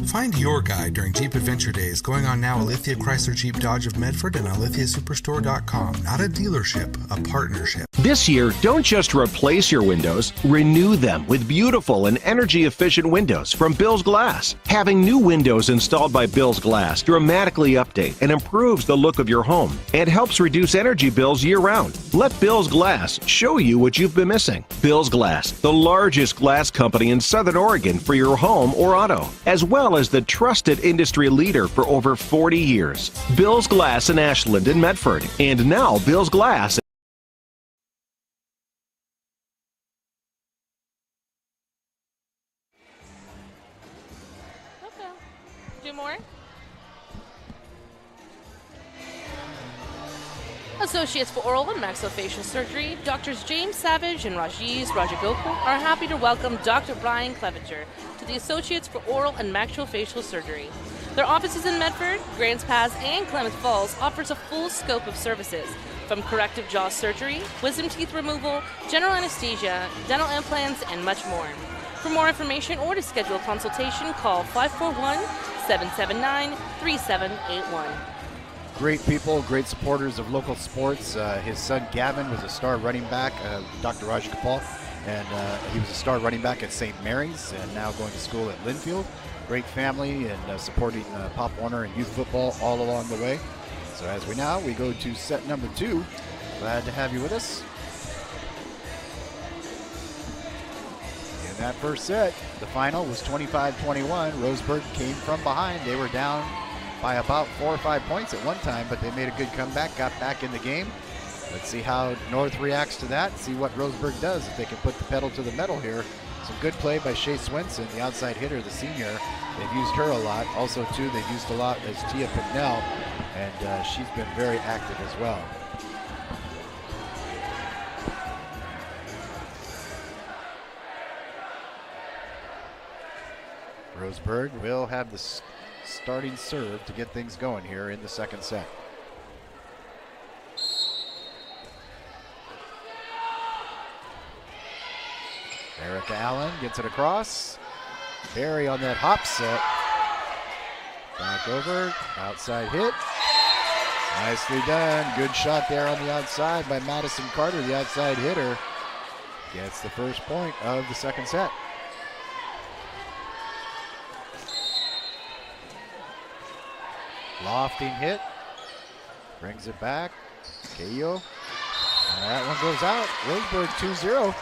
Find your guide during Jeep Adventure Days going on now at Lithia Chrysler Jeep Dodge of Medford and on lithiasuperstore.com. Not a dealership, a partnership. This year, don't just replace your windows, renew them with beautiful and energy-efficient windows from Bill's Glass. Having new windows installed by Bill's Glass dramatically update and improves the look of your home and helps reduce energy bills year-round. Let Bill's Glass show you what you've been missing. Bill's Glass, the largest glass company in Southern Oregon for your home or auto, as well as the trusted industry leader for over 40 years. Bill's Glass in Ashland and Medford, and now Bill's Glass. Okay. Do more? Associates for Oral and Maxillofacial Surgery, Drs. James Savage and Rajesh Rajagopal are happy to welcome Dr. Brian Clevenger to the Associates for Oral and Maxillofacial Surgery. Their offices in Medford, Grants Pass, and Klamath Falls offers a full scope of services, from corrective jaw surgery, wisdom teeth removal, general anesthesia, dental implants, and much more. For more information or to schedule a consultation, call 541-779-3781. Great people, great supporters of local sports. His son Gavin was a star running back, Dr. Raj Kapal, and he was a star running back at St. Mary's and now going to school at Linfield. Great family and supporting Pop Warner and youth football all along the way. So as we go to set number 2. Glad to have you with us. In that first set, the final was 25-21. Roseburg came from behind. They were down by about 4 or 5 points at one time, but they made a good comeback, got back in the game. Let's see how North reacts to that, see what Roseburg does, if they can put the pedal to the metal here. Some good play by Shea Swenson, the outside hitter, the senior. They've used her a lot. Also, too, they've used a lot as Tia Pignell, and she's been very active as well. Roseburg will have the starting serve to get things going here in the second set. Erica Allen gets it across. Barry on that hop set. Back over, outside hit. Nicely done. Good shot there on the outside by Madison Carter, the outside hitter. Gets the first point of the second set. Lofting hit. Brings it back. Keio. And that one goes out. Roseburg 2-0.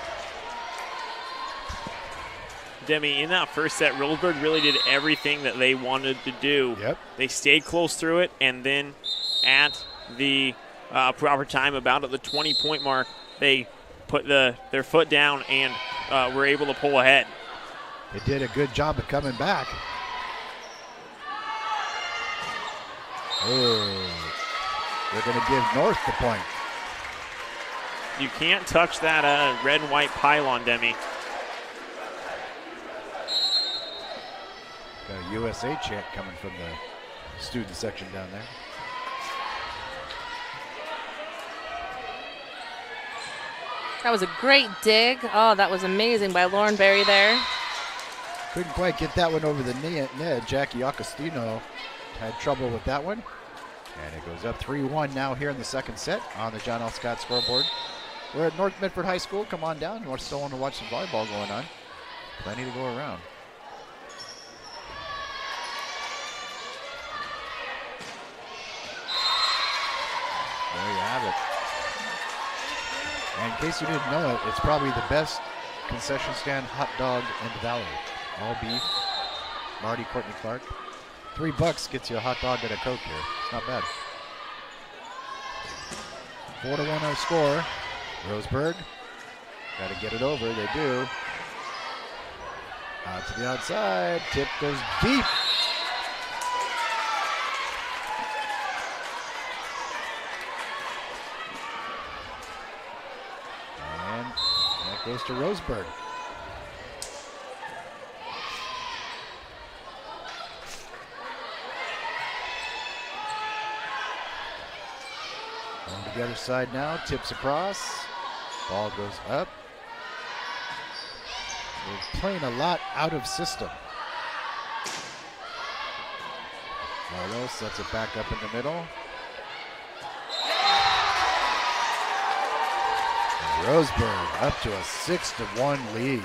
Demi, in that first set, Roseburg really did everything that they wanted to do. Yep. They stayed close through it, and then at the proper time, about at the 20-point mark, they put their foot down and were able to pull ahead. They did a good job of coming back. Oh, they're going to give North the point. You can't touch that red and white pylon, Demi. Got a USA chant coming from the student section down there. That was a great dig. Oh, that was amazing by Lauren Berry there. Couldn't quite get that one over the net. Jackie Agostino had trouble with that one. And it goes up 3-1 now here in the second set on the John L. Scott scoreboard. We're at North Medford High School. Come on down. You still want to watch some volleyball going on. Plenty to go around. There you have it. And in case you didn't know it, it's probably the best concession stand hot dog in the valley. All beef. Marty Courtney Clark. $3 gets you a hot dog and a Coke here. It's not bad. 4-1 our score. Roseburg. Got to get it over. They do. Out to the outside. Tip goes deep. And that goes to Roseburg. On to the other side now. Tips across. Ball goes up. We're playing a lot out of system. Marlowe sets it back up in the middle. And Roseburg up to a 6-1 lead.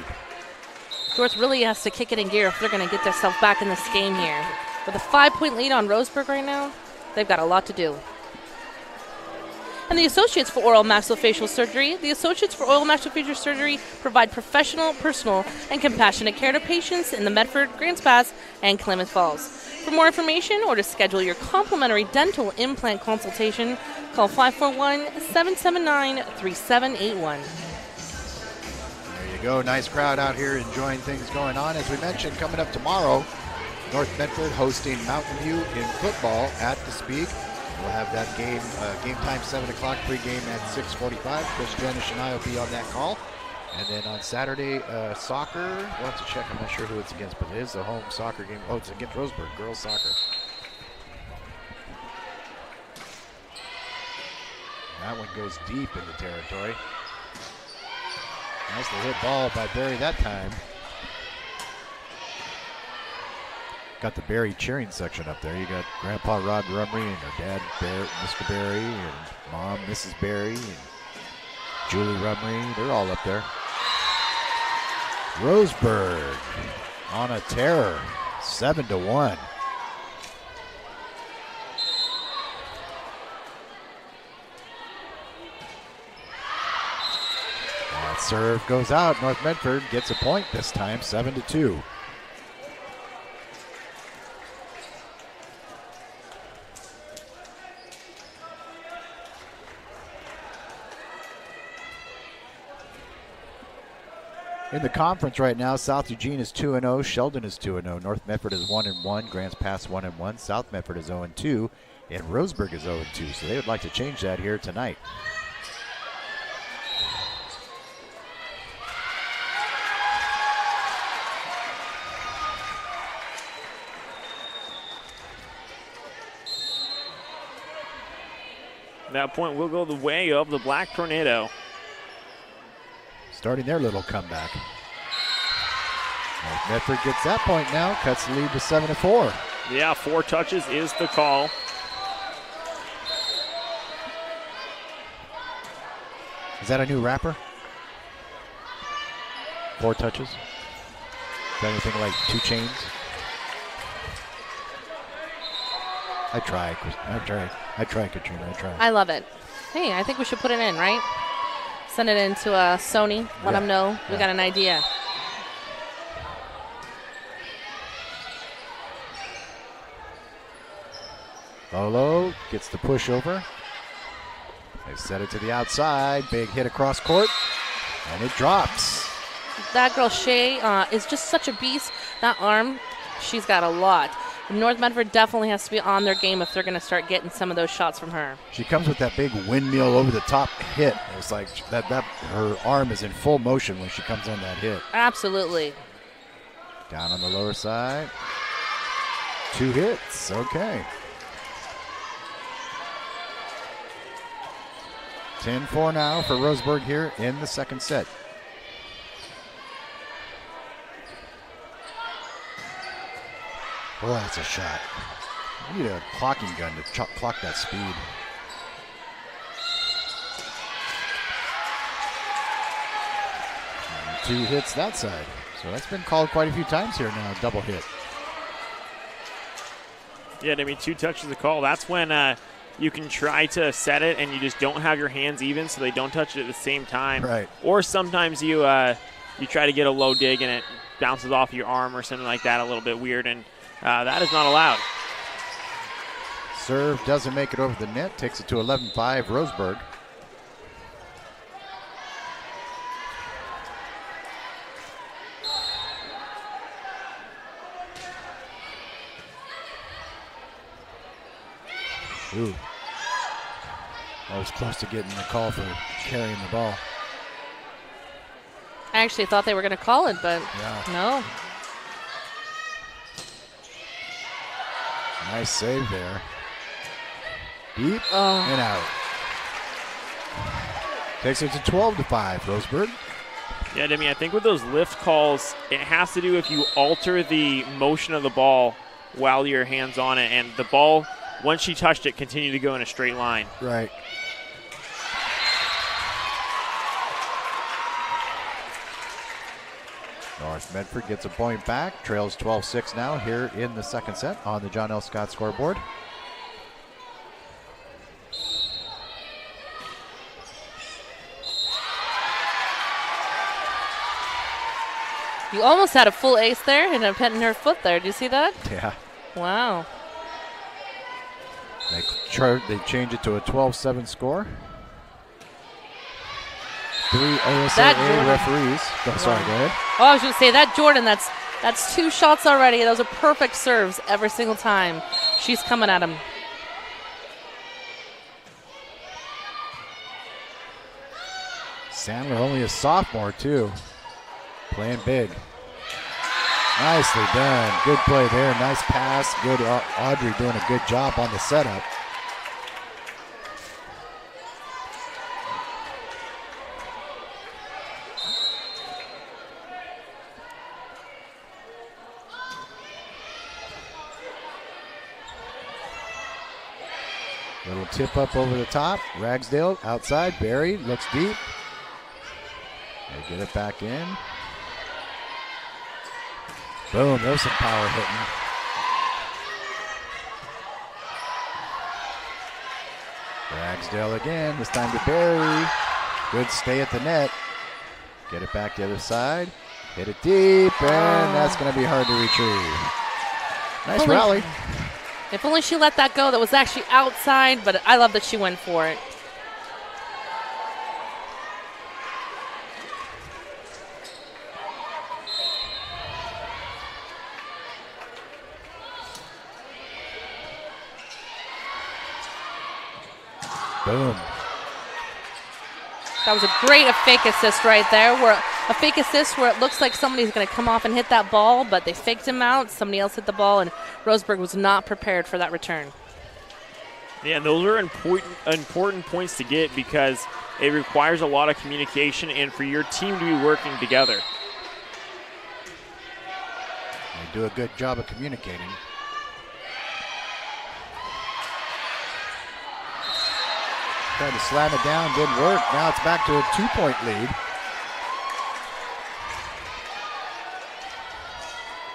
Dorth really has to kick it in gear if they're going to get themselves back in this game here. With a 5-point lead on Roseburg right now, they've got a lot to do. And the Associates for Oral Maxillofacial Surgery. The Associates for Oral Maxillofacial Surgery provide professional, personal, and compassionate care to patients in the Medford, Grants Pass, and Klamath Falls. For more information or to schedule your complimentary dental implant consultation, call 541-779-3781. There you go. Nice crowd out here enjoying things going on. As we mentioned, coming up tomorrow, North Medford hosting Mountain View in football at the Speak. We'll have that game time 7 o'clock, pregame at 6:45. Chris Janish and I will be on that call. And then on Saturday, soccer. We'll have to check. I'm not sure who it's against, but it is the home soccer game. Oh, it's against Roseburg, girls soccer. That one goes deep in the territory. Nicely hit ball by Barry that time. Got the Barry cheering section up there. You got Grandpa Rod Rumry and her dad, Mr. Barry, and Mom, Mrs. Barry, and Julie Rumry. They're all up there. Roseburg on a tear, 7-1. That serve goes out. North Medford gets a point this time, 7-2. In the conference right now, South Eugene is 2-0, Sheldon is 2-0, North Medford is 1-1, Grants Pass 1-1, South Medford is 0-2, and Roseburg is 0-2. So they would like to change that here tonight. That point will go the way of the Black Tornado. Starting their little comeback. North Medford gets that point now, cuts the lead to 7-4. Yeah, 4 touches is the call. Is that a new rapper? 4 touches? Is that anything like 2 Chains? I try, Katrina, I try. I love it. Hey, I think we should put it in, right? Send it into Sony. Let them know we got an idea. Bolo gets the push over. They set it to the outside. Big hit across court. And it drops. That girl, Shay, is just such a beast. That arm, she's got a lot. North Medford definitely has to be on their game if they're going to start getting some of those shots from her. She comes with that big windmill over the top hit. It's like that her arm is in full motion when she comes on that hit. Absolutely. Down on the lower side. 2 hits. Okay. 10-4 now for Roseburg here in the second set. Oh, that's a shot. You need a clocking gun to clock that speed. And 2 hits that side. So that's been called quite a few times here now, double hit. Yeah, I mean, 2 touches a call. That's when you can try to set it and you just don't have your hands even, so they don't touch it at the same time. Right. Or sometimes you try to get a low dig and it bounces off your arm or something like that, a little bit weird, and that is not allowed. Serve doesn't make it over the net, takes it to 11-5 Roseburg. Ooh. That was close to getting the call for carrying the ball. I actually thought they were going to call it, but no. Nice save there. Deep and out. Takes it to 12-5 Roseburg. Yeah, I mean, I think with those lift calls, it has to do if you alter the motion of the ball while your hand's on it, and the ball, once she touched it, continued to go in a straight line. Right. North Medford gets a point back, trails 12-6 now here in the second set on the John L. Scott scoreboard. You almost had a full ace there and a pet in her foot there. Do you see that? Yeah. Wow. They change it to a 12-7 score. 3 OSAA referees. Oh, sorry, go ahead. Oh, I was going to say that Jordan, that's 2 shots already. Those are perfect serves every single time she's coming at him. Sandler only a sophomore, too. Playing big. Nicely done. Good play there. Nice pass. Good. Audrey doing a good job on the setup. Little tip up over the top. Ragsdale outside. Barry looks deep. They get it back in. Boom, there's some power hitting. Ragsdale again, this time to Barry. Good stay at the net. Get it back the other side. Hit it deep, and that's going to be hard to retrieve. Nice rally. If only she let that go. That was actually outside, but I love that she went for it. Boom. That was a great fake assist right there. A fake assist where it looks like somebody's going to come off and hit that ball, but they faked him out. Somebody else hit the ball, and Roseburg was not prepared for that return. Yeah, and those are important points to get because it requires a lot of communication and for your team to be working together. They do a good job of communicating. Tried to slam it down, didn't work. Now it's back to a 2-point lead.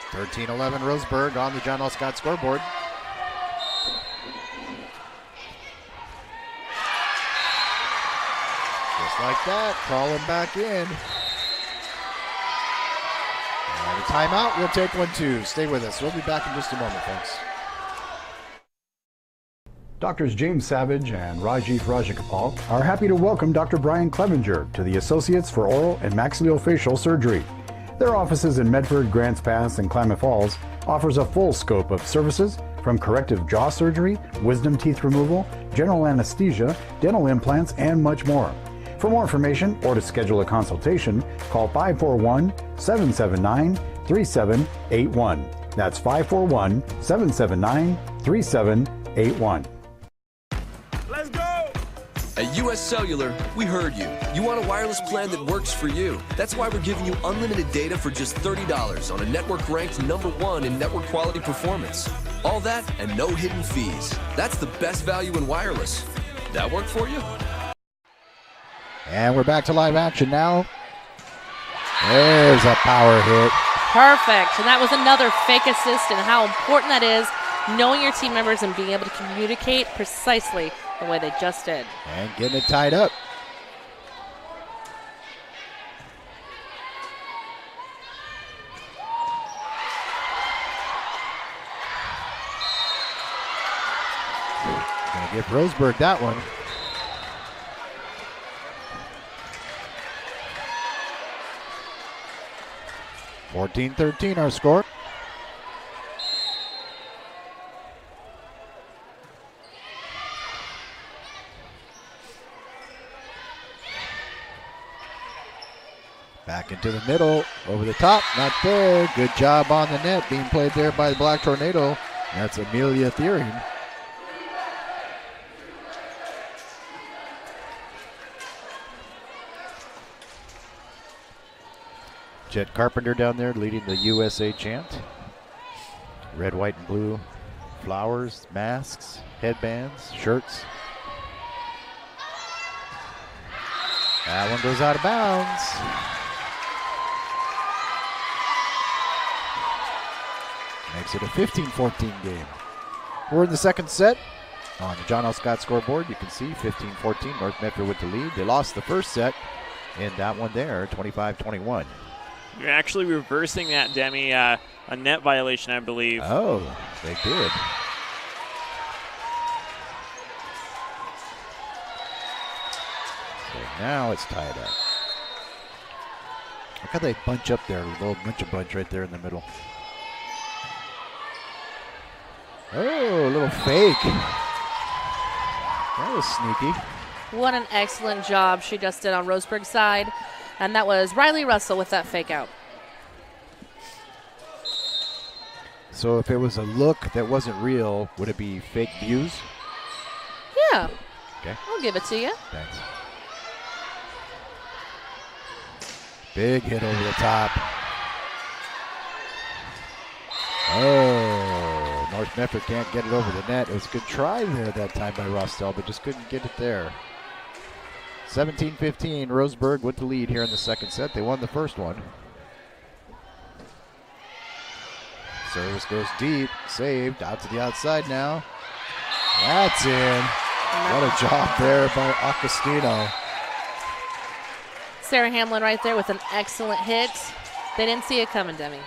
13-11 Roseburg on the John L. Scott scoreboard. Just like that, crawling back in. And a timeout, we'll take one too. Stay with us. We'll be back in just a moment, folks. Doctors James Savage and Rajiv Rajagopal are happy to welcome Dr. Brian Clevenger to the Associates for Oral and Maxillofacial Surgery. Their offices in Medford, Grants Pass, and Klamath Falls offers a full scope of services from corrective jaw surgery, wisdom teeth removal, general anesthesia, dental implants, and much more. For more information or to schedule a consultation, call 541-779-3781. That's 541-779-3781. At US Cellular, we heard you. You want a wireless plan that works for you. That's why we're giving you unlimited data for just $30 on a network ranked #1 in network quality performance. All that and no hidden fees. That's the best value in wireless. That work for you? And we're back to live action now. There's a power hit. Perfect. And that was another fake assist, and how important that is, knowing your team members and being able to communicate precisely the way they just did. And getting it tied up. Gonna give Roseburg that one. (14-13) our score. Back into the middle, over the top, not there. Good job on the net, being played there by the Black Tornado. That's Amelia Thiering. Jet Carpenter down there leading the USA chant. Red, white, and blue flowers, masks, headbands, shirts. That one goes out of bounds. Makes it a 15-14 game. We're in the second set. On the John L. Scott scoreboard, you can see 15-14, North Medford with the lead. They lost the first set in that one there, 25-21. You're actually reversing that, Demi. A net violation, I believe. Oh, they did. So now it's tied up. Look how they bunch up there, a little bunch right there in the middle. Oh, a little fake. That was sneaky. What an excellent job she just did on Roseburg's side. And that was Riley Russell with that fake out. So if it was a look that wasn't real, would it be fake views? Yeah. Okay. I'll give it to you. Thanks. Big hit over the top. Oh, North Medford can't get it over the net. It was a good try there that time by Rostel, but just couldn't get it there. 17-15, Roseburg with the lead here in the second set. They won the first one. Service goes deep, saved, out to the outside now. That's in. What a job there by Agostino. Sarah Hamlin right there with an excellent hit. They didn't see it coming, Demi.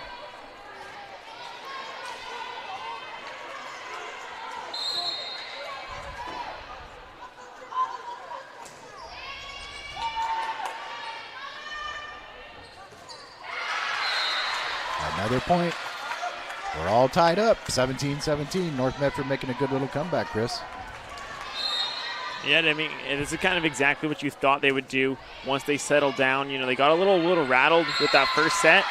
Another point. We're all tied up, 17-17. North Medford making a good little comeback, Chris. Yeah, I mean, this is kind of exactly what you thought they would do once they settled down. You know, they got a little rattled with that first set.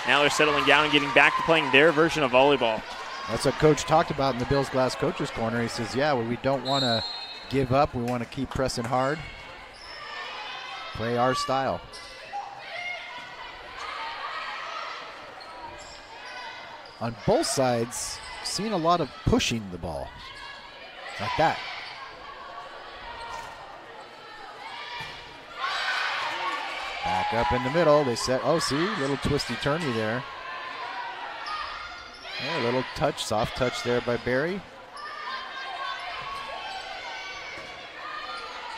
Now they're settling down and getting back to playing their version of volleyball. That's what Coach talked about in the Bills Glass Coaches Corner. He says, yeah, we don't want to give up. We want to keep pressing hard. Play our style. On both sides, seen a lot of pushing the ball. Like that. Back up in the middle. They set, oh, see, little twisty turny there. Yeah, a little touch, soft touch there by Barry.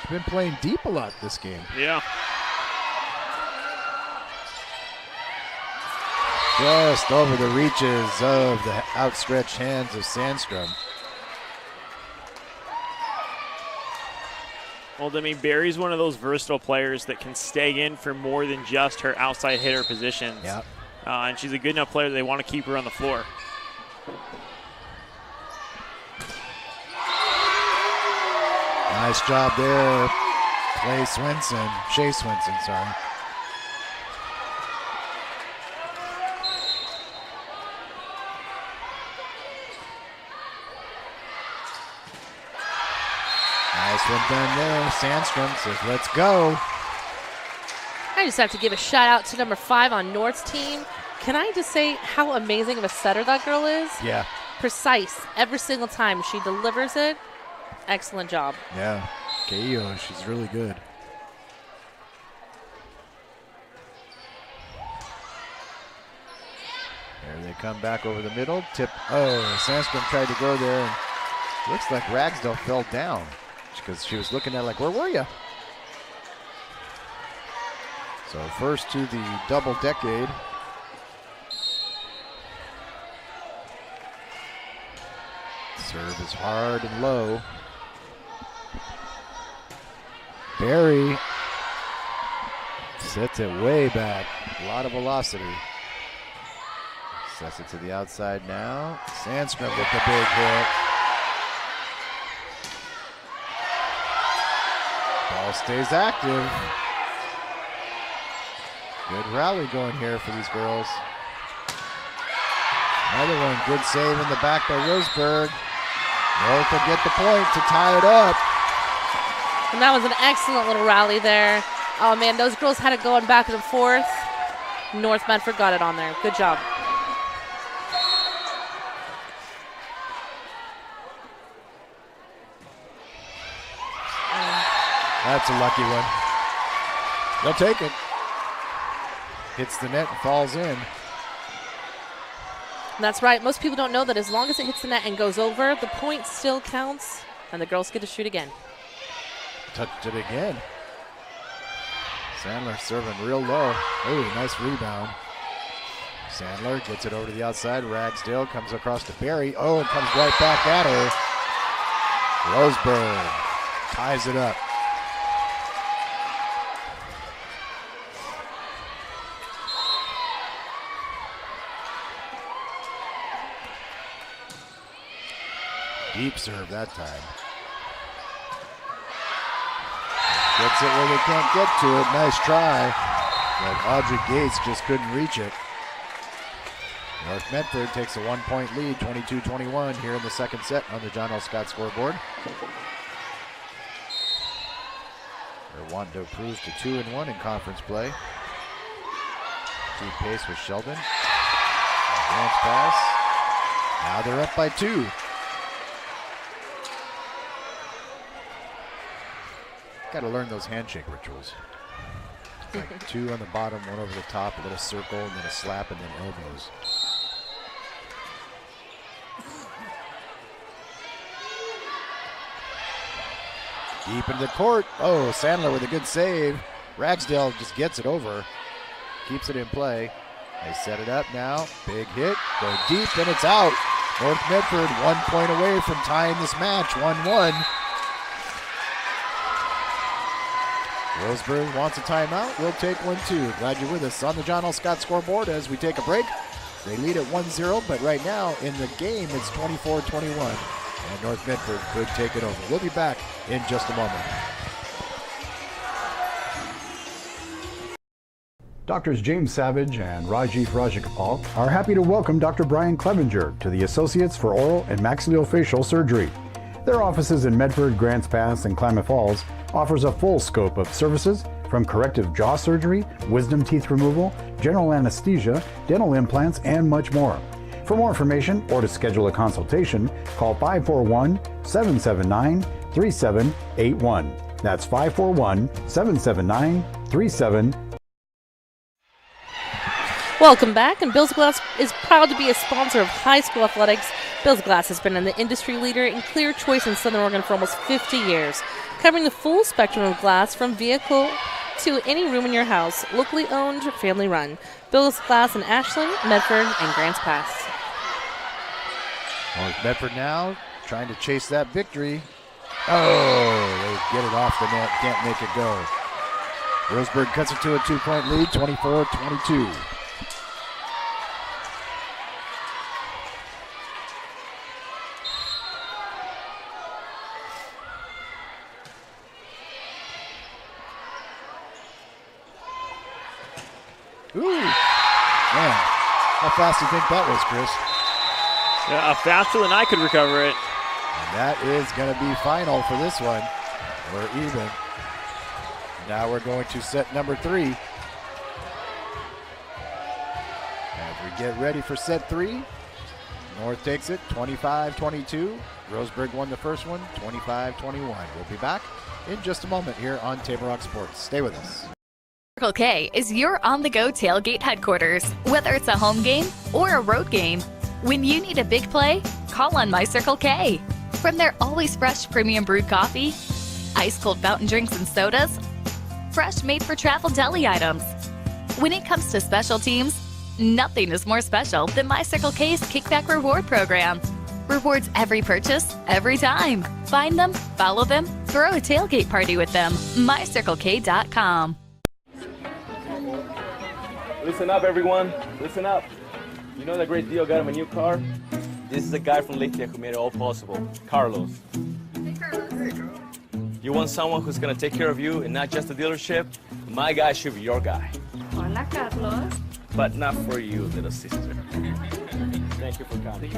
She's been playing deep a lot this game. Yeah. Just over the reaches of the outstretched hands of Sandstrom. Well, I mean, Barry's one of those versatile players that can stay in for more than just her outside hitter positions. Yep. And she's a good enough player that they want to keep her on the floor. Nice job there, Shea Swinson, sorry. Nice one done there. Sandstrom says, let's go. I just have to give a shout out to number 5 on North's team. Can I just say how amazing of a setter that girl is? Yeah. Precise every single time she delivers it. Excellent job. Yeah. Keio, she's really good. There they come back over the middle. Tip. Oh, Sandstrom tried to go there. And looks like Ragsdale fell down because she was looking at like, where were you? So first to the double decade. Serve is hard and low. Barry sets it way back. A lot of velocity. Sets it to the outside now. Sandstrom with the big hit. Ball stays active. Good rally going here for these girls. Another one, good save in the back by Roseburg. North will get the point to tie it up. And that was an excellent little rally there. Oh man, those girls had it going back and forth. North Medford got it on there. Good job. That's a lucky one. They'll take it. Hits the net and falls in. That's right. Most people don't know that as long as it hits the net and goes over, the point still counts, and the girls get to shoot again. Touched it again. Sandler serving real low. Oh, nice rebound. Sandler gets it over to the outside. Ragsdale comes across to Barry. Oh, and comes right back at her. Roseburg ties it up. Deep serve that time. Gets it where they can't get to it. Nice try. But Audrey Gates just couldn't reach it. North Medford takes a 1-point lead, 22-21 here in the second set on the John L. Scott scoreboard. They're wanting to improve to 2-1 in conference play. Keep pace with Sheldon. Advance pass. Now they're up by 2. Got to learn those handshake rituals. Like 2 on the bottom, 1 over the top, a little circle, and then a slap, and then elbows. Deep into the court. Oh, Sandler with a good save. Ragsdale just gets it over. Keeps it in play. They set it up now. Big hit. Go deep, and it's out. North Medford 1 point away from tying this match, 1-1. Roseburg wants a timeout. We'll take one too. Glad you're with us on the John L. Scott scoreboard as we take a break. They lead at 1-0, but right now in the game it's 24-21. And North Medford could take it over. We'll be back in just a moment. Doctors James Savage and Rajiv Rajagopal are happy to welcome Dr. Brian Clevenger to the Associates for Oral and Maxillofacial Surgery. Their offices in Medford, Grants Pass, and Klamath Falls offers a full scope of services from corrective jaw surgery, wisdom teeth removal, general anesthesia, dental implants, and much more. For more information or to schedule a consultation, call 541-779-3781. That's 541-779-3781. Welcome back, and Bill's Glass is proud to be a sponsor of high school athletics. Bill's Glass has been the industry leader in clear choice in Southern Oregon for almost 50 years, covering the full spectrum of glass from vehicle to any room in your house. Locally owned, family run. Bill's Glass in Ashland, Medford, and Grants Pass. North Medford now trying to chase that victory. Oh, they get it off the net, can't make it go. Roseburg cuts it to a 2-point lead, 24-22. Ooh, man, how fast do you think that was, Chris? Yeah, faster than I could recover it. And that is going to be final for this one. We're even. Now we're going to set number 3. As we get ready for set 3, North takes it 25-22. Roseburg won the first one 25-21. We'll be back in just a moment here on Table Rock Sports. Stay with us. Circle K is your on-the-go tailgate headquarters. Whether it's a home game or a road game, when you need a big play, call on My Circle K. From their always fresh premium brewed coffee, ice-cold fountain drinks and sodas, fresh made-for-travel deli items. When it comes to special teams, nothing is more special than My Circle K's Kickback Reward Program. Rewards every purchase, every time. Find them, follow them, throw a tailgate party with them. MyCircleK.com. Listen up, everyone. Listen up. You know that great deal got him a new car? This is a guy from Lithia who made it all possible. Carlos. Hey, Carlos. Hey, Carlos. You want someone who's going to take care of you and not just a dealership? My guy should be your guy. Hola, Carlos. But not for you, little sister. Thank you for coming.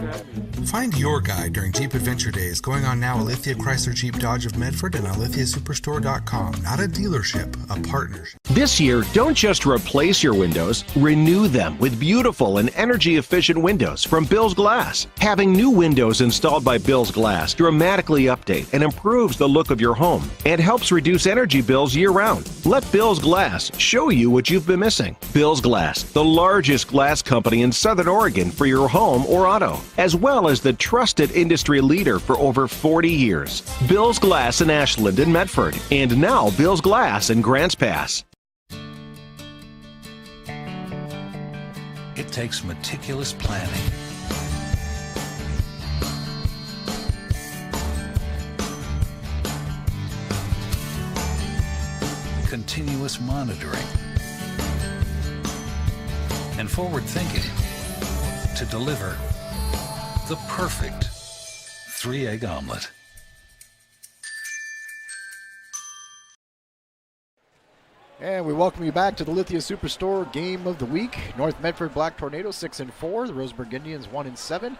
Find your guy during Jeep Adventure Days going on now at Lithia Chrysler Jeep Dodge of Medford and on LithiaSuperstore.com. Not a dealership, a partnership. This year, don't just replace your windows, renew them with beautiful and energy-efficient windows from Bill's Glass. Having new windows installed by Bill's Glass dramatically update and improves the look of your home and helps reduce energy bills year-round. Let Bill's Glass show you what you've been missing. Bill's Glass, the largest glass company in Southern Oregon for your home or auto, as well as the trusted industry leader for over 40 years. Bill's Glass in Ashland and Medford, and now Bill's Glass in Grants Pass. It takes meticulous planning, continuous monitoring, and forward thinking to deliver the perfect 3-egg omelet. And we welcome you back to the Lithia Superstore Game of the Week. North Medford Black Tornadoes 6-4. The Roseburg Indians 1-7.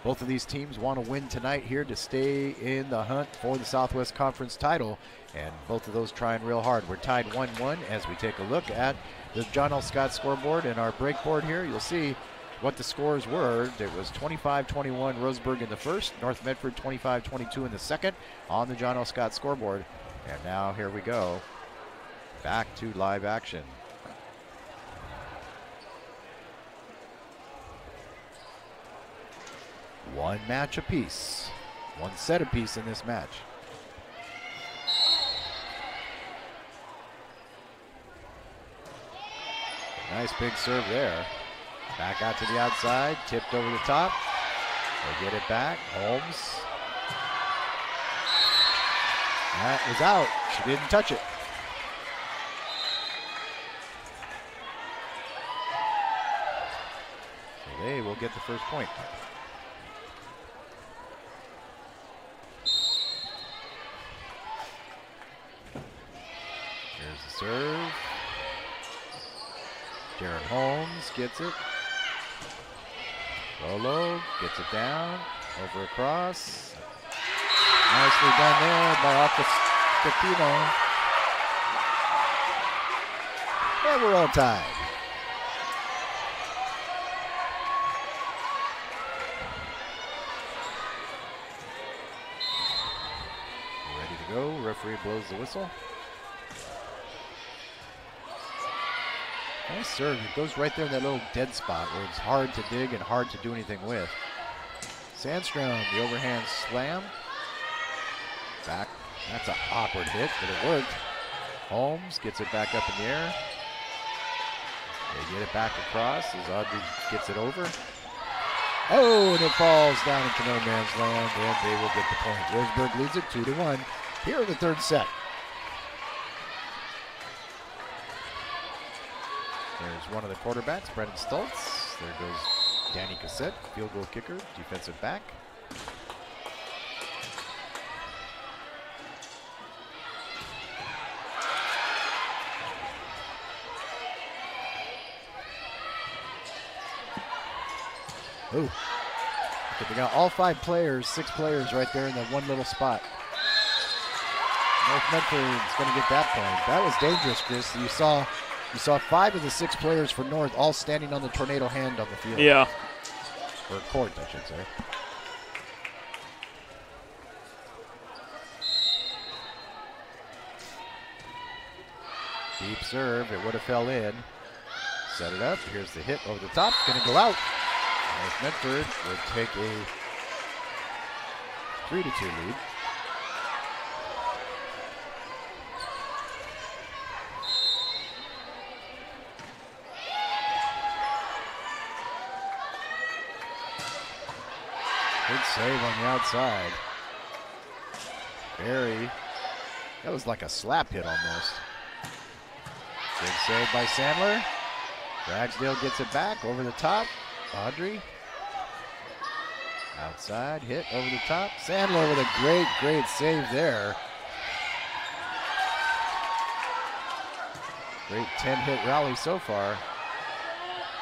Both of these teams want to win tonight here to stay in the hunt for the Southwest Conference title. And both of those trying real hard. We're tied 1-1 as we take a look at the John L. Scott scoreboard and our break board here. You'll see what the scores were. It was 25-21 Roseburg in the first, North Medford 25-22 in the second on the John L. Scott scoreboard. And now here we go. Back to live action. One match apiece. One set apiece in this match. Nice big serve there. Back out to the outside, tipped over the top. They get it back. Holmes. That was out. She didn't touch it. So they will get the first point. Here's the serve. Jaron Holmes gets it. Rolo gets it down, over across. Nicely done there by Acostino. And we're all tied. Ready to go. Referee blows the whistle. Nice serve. It goes right there in that little dead spot where it's hard to dig and hard to do anything with. Sandstrom, the overhand slam. Back. That's an awkward hit, but it worked. Holmes gets it back up in the air. They get it back across as Audrey gets it over. Oh, and it falls down into no man's land, and they will get the point. Roseburg leads it 2-1 here in the third set. There's one of the quarterbacks, Brendan Stoltz. There goes Danny Cassette, field goal kicker, defensive back. Ooh. They got all 5 players, 6 players right there in that one little spot. North Medford's going to get that point. That was dangerous, Chris. You saw 5 of the 6 players for North all standing on the tornado hand on the field. Yeah. Or court, I should say. Deep serve. It would have fell in. Set it up. Here's the hit over the top. Going to go out. North Medford would take a 3-2 lead. Good save on the outside. Barry. That was like a slap hit almost. Good save by Sandler. Ragsdale gets it back over the top. Audrey. Outside, hit over the top. Sandler with a great save there. Great 10-hit rally so far.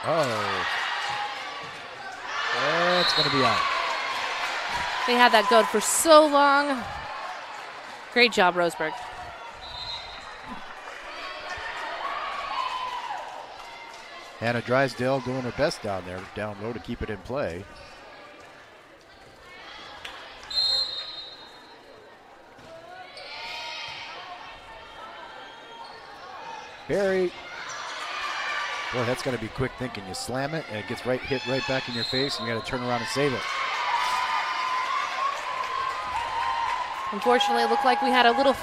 Oh. It's going to be out. They had that going for so long. Great job, Roseburg. Hannah Drysdale doing her best down there, down low to keep it in play. Barry. Boy, that's got to be quick thinking. You slam it, and it gets hit right back in your face, and you got to turn around and save it. Unfortunately, it looked like we had a little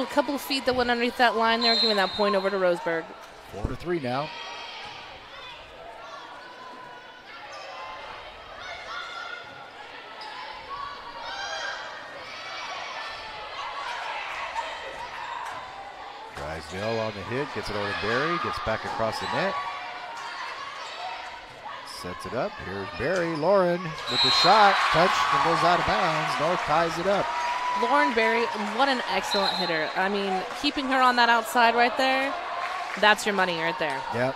couple of feet that went underneath that line there, giving that point over to Roseburg. 4-3 now. Drysdale on the hit, gets it over to Barry, gets back across the net. Sets it up. Here's Barry. Lauren with the shot. Touched and goes out of bounds. North ties it up. Lauren Barry, what an excellent hitter. I mean, keeping her on that outside right there, that's your money right there. Yep.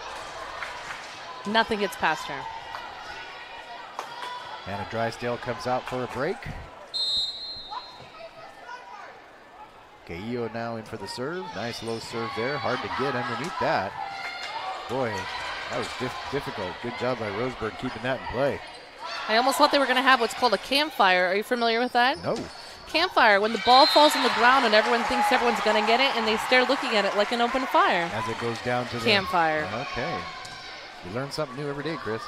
Nothing gets past her. Hannah Drysdale comes out for a break. Caillo now in for the serve. Nice low serve there. Hard to get underneath that. Boy, that was difficult. Good job by Roseburg keeping that in play. I almost thought they were going to have what's called a campfire. Are you familiar with that? No. Campfire, when the ball falls on the ground and everyone thinks everyone's going to get it, and they stare looking at it like an open fire. As it goes down to campfire. Okay. You learn something new every day, Chris.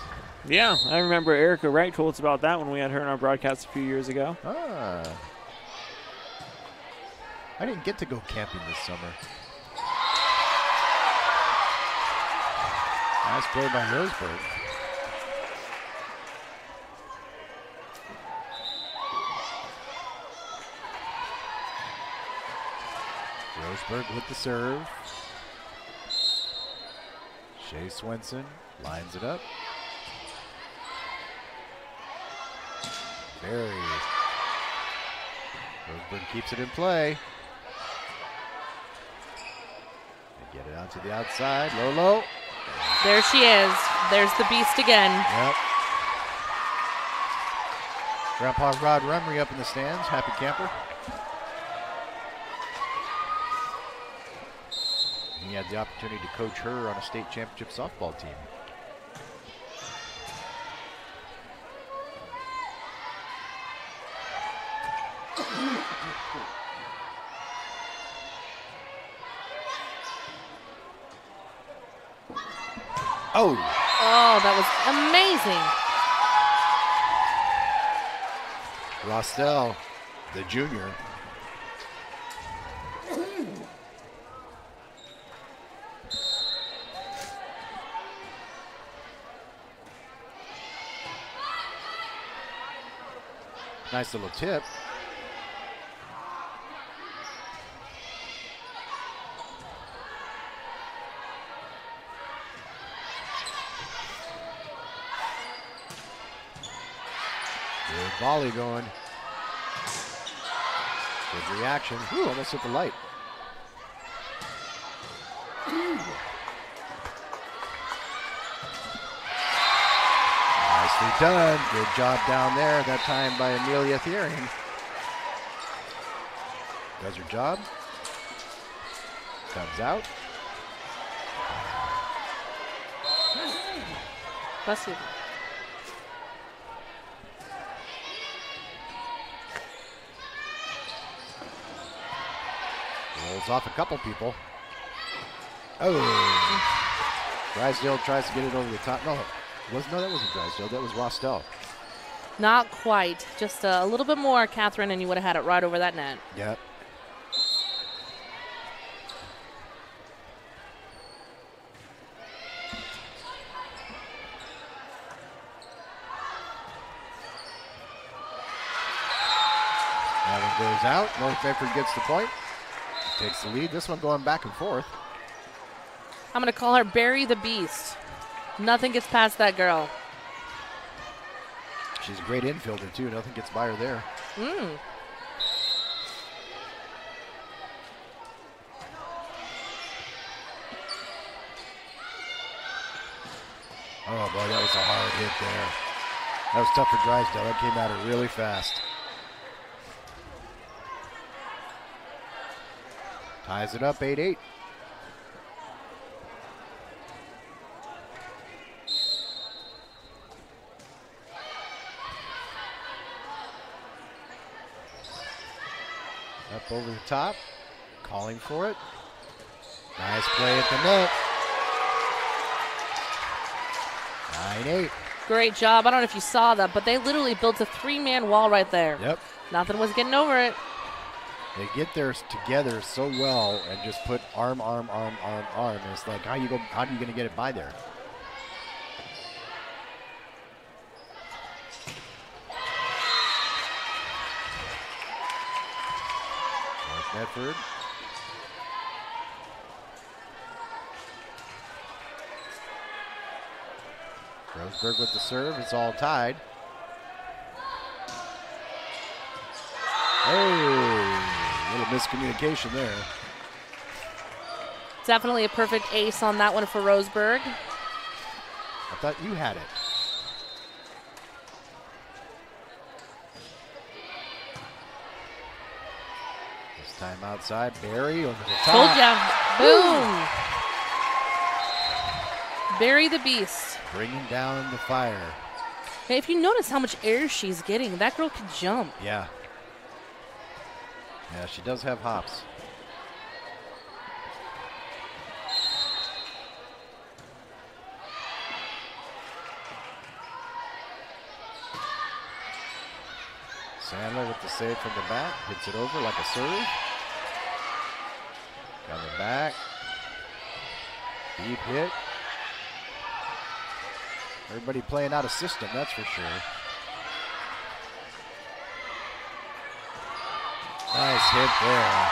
Yeah, I remember Erica Wright told us about that when we had her in our broadcast a few years ago. Ah. I didn't get to go camping this summer. Nice play by Roseburg. Roseburg with the serve. Shea Swenson lines it up. Barry. Roseburg keeps it in play. They get it out to the outside. Low. There she is. There's the beast again. Yep. Grandpa Rod Rumry up in the stands. Happy camper. He had the opportunity to coach her on a state championship softball team. Oh, that was amazing. Rostel, the junior. Nice little tip. Good volley going. Good reaction. Ooh, almost hit the light. Nicely done. Good job down there, that time by Amelia Thiering. Does her job. Comes out. Bless you. Rolls off a couple people. Oh. Drysdale tries to get it over the top. No, that wasn't Drysdale. That was Rostel. Not quite. Just a little bit more, Catherine, and you would have had it right over that net. Yep. That one goes out. North Medford gets the point. Takes the lead. This one going back and forth. I'm going to call her Barry the Beast. Nothing gets past that girl. She's a great infielder, too. Nothing gets by her there. Oh, boy, that was a hard hit there. That was tough for Drysdale. That came at her really fast. Ties it up, 8-8. Up over the top, calling for it. Nice play at the net. 9-8. Great job. I don't know if you saw that, but they literally built a 3-man wall right there. Yep. Nothing was getting over it. They get theirs together so well and just put arm. And it's like, how are you going to get it by there? Medford. Roseburg with the serve. It's all tied. Oh, little miscommunication there. Definitely a perfect ace on that one for Roseburg. I thought you had it. Time outside, Barry over the top. Told ya. Boom. Barry the Beast. Bringing down the fire. Hey, if you notice how much air she's getting, that girl can jump. Yeah. Yeah, she does have hops. Sandler with the save from the back. Hits it over like a serve. Coming back. Deep hit. Everybody playing out of system, that's for sure. Nice hit there.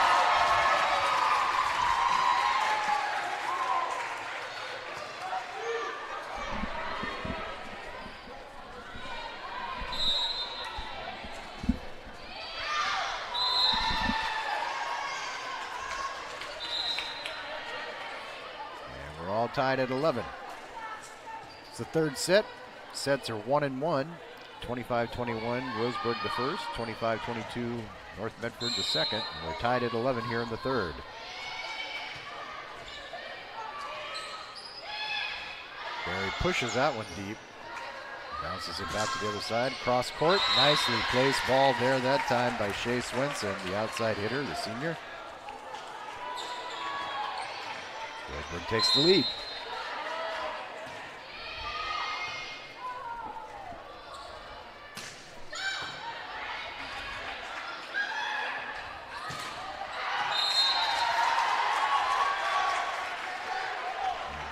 Tied at 11. It's the third set. Sets are 1-1. 25-21, Roseburg the first. 25-22, North Medford the second. And we're tied at 11 here in the third. Barry pushes that one deep. Bounces it back to the other side. Cross court. Nicely placed ball there that time by Shea Swenson, the outside hitter, the senior. Roseburg takes the lead.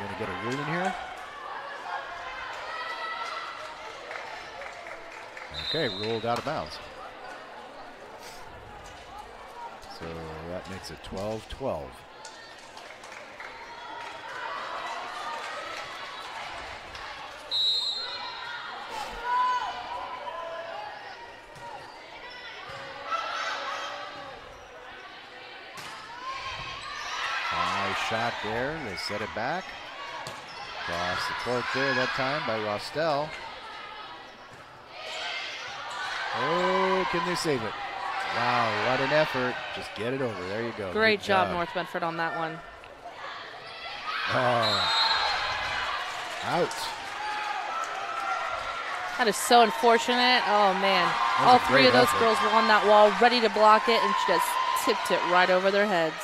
Going to get a ruling here. Okay, ruled out of bounds. So that makes it 12-12. Shot there, they set it back. Across the court there that time by Rostel. Oh, can they save it? Wow, what an effort. Just get it over. There you go. Great Good job, North Medford, on that one. Oh. Out. That is so unfortunate. Oh, man. That was All a three great of those effort. girls were on that wall ready to block it, and she just tipped it right over their heads.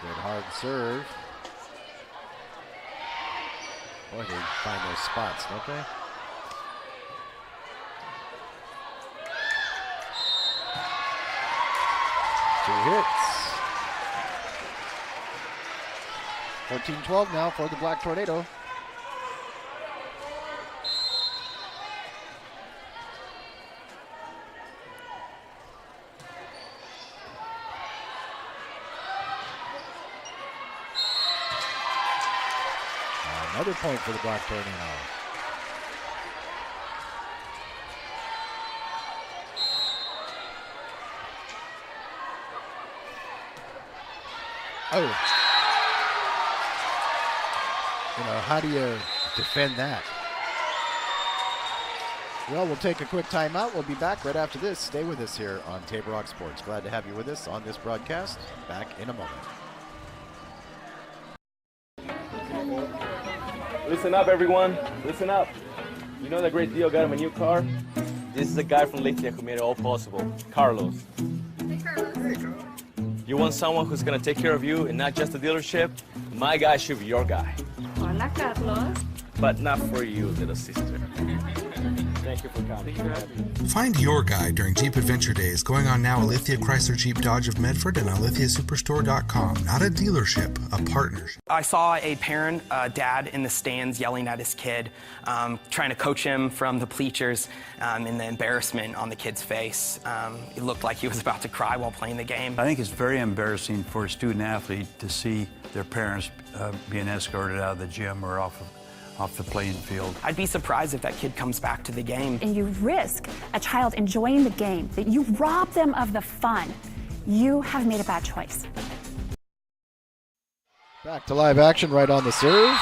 Good hard serve. Boy, they find those spots, don't they? Two hits. 14-12 now for the Black Tornado. Another point for the Black Tornado. Oh. You know, how do you defend that? Well, we'll take a quick timeout. We'll be back right after this. Stay with us here on Table Rock Sports. Glad to have you with us on this broadcast. Back in a moment. Listen up, everyone. Listen up. You know that great deal got him a new car? This is a guy from Lithia who made it all possible. Carlos. Hey, Carlos. You want someone who's going to take care of you and not just a dealership? My guy should be your guy. Hola, Carlos. But not for you, little sister. Thank you for coming. Find your guy during Jeep Adventure Days going on now at Lithia Chrysler Jeep Dodge of Medford and on lithiasuperstore.com. Not a dealership, a partnership. I saw a parent, dad in the stands yelling at his kid, trying to coach him from the bleachers, and the embarrassment on the kid's face. It looked like he was about to cry while playing the game. I think it's very embarrassing for a student athlete to see their parents being escorted out of the gym or off the playing field. I'd be surprised if that kid comes back to the game. And you risk a child enjoying the game, that you rob them of the fun. You have made a bad choice. Back to live action right on the serve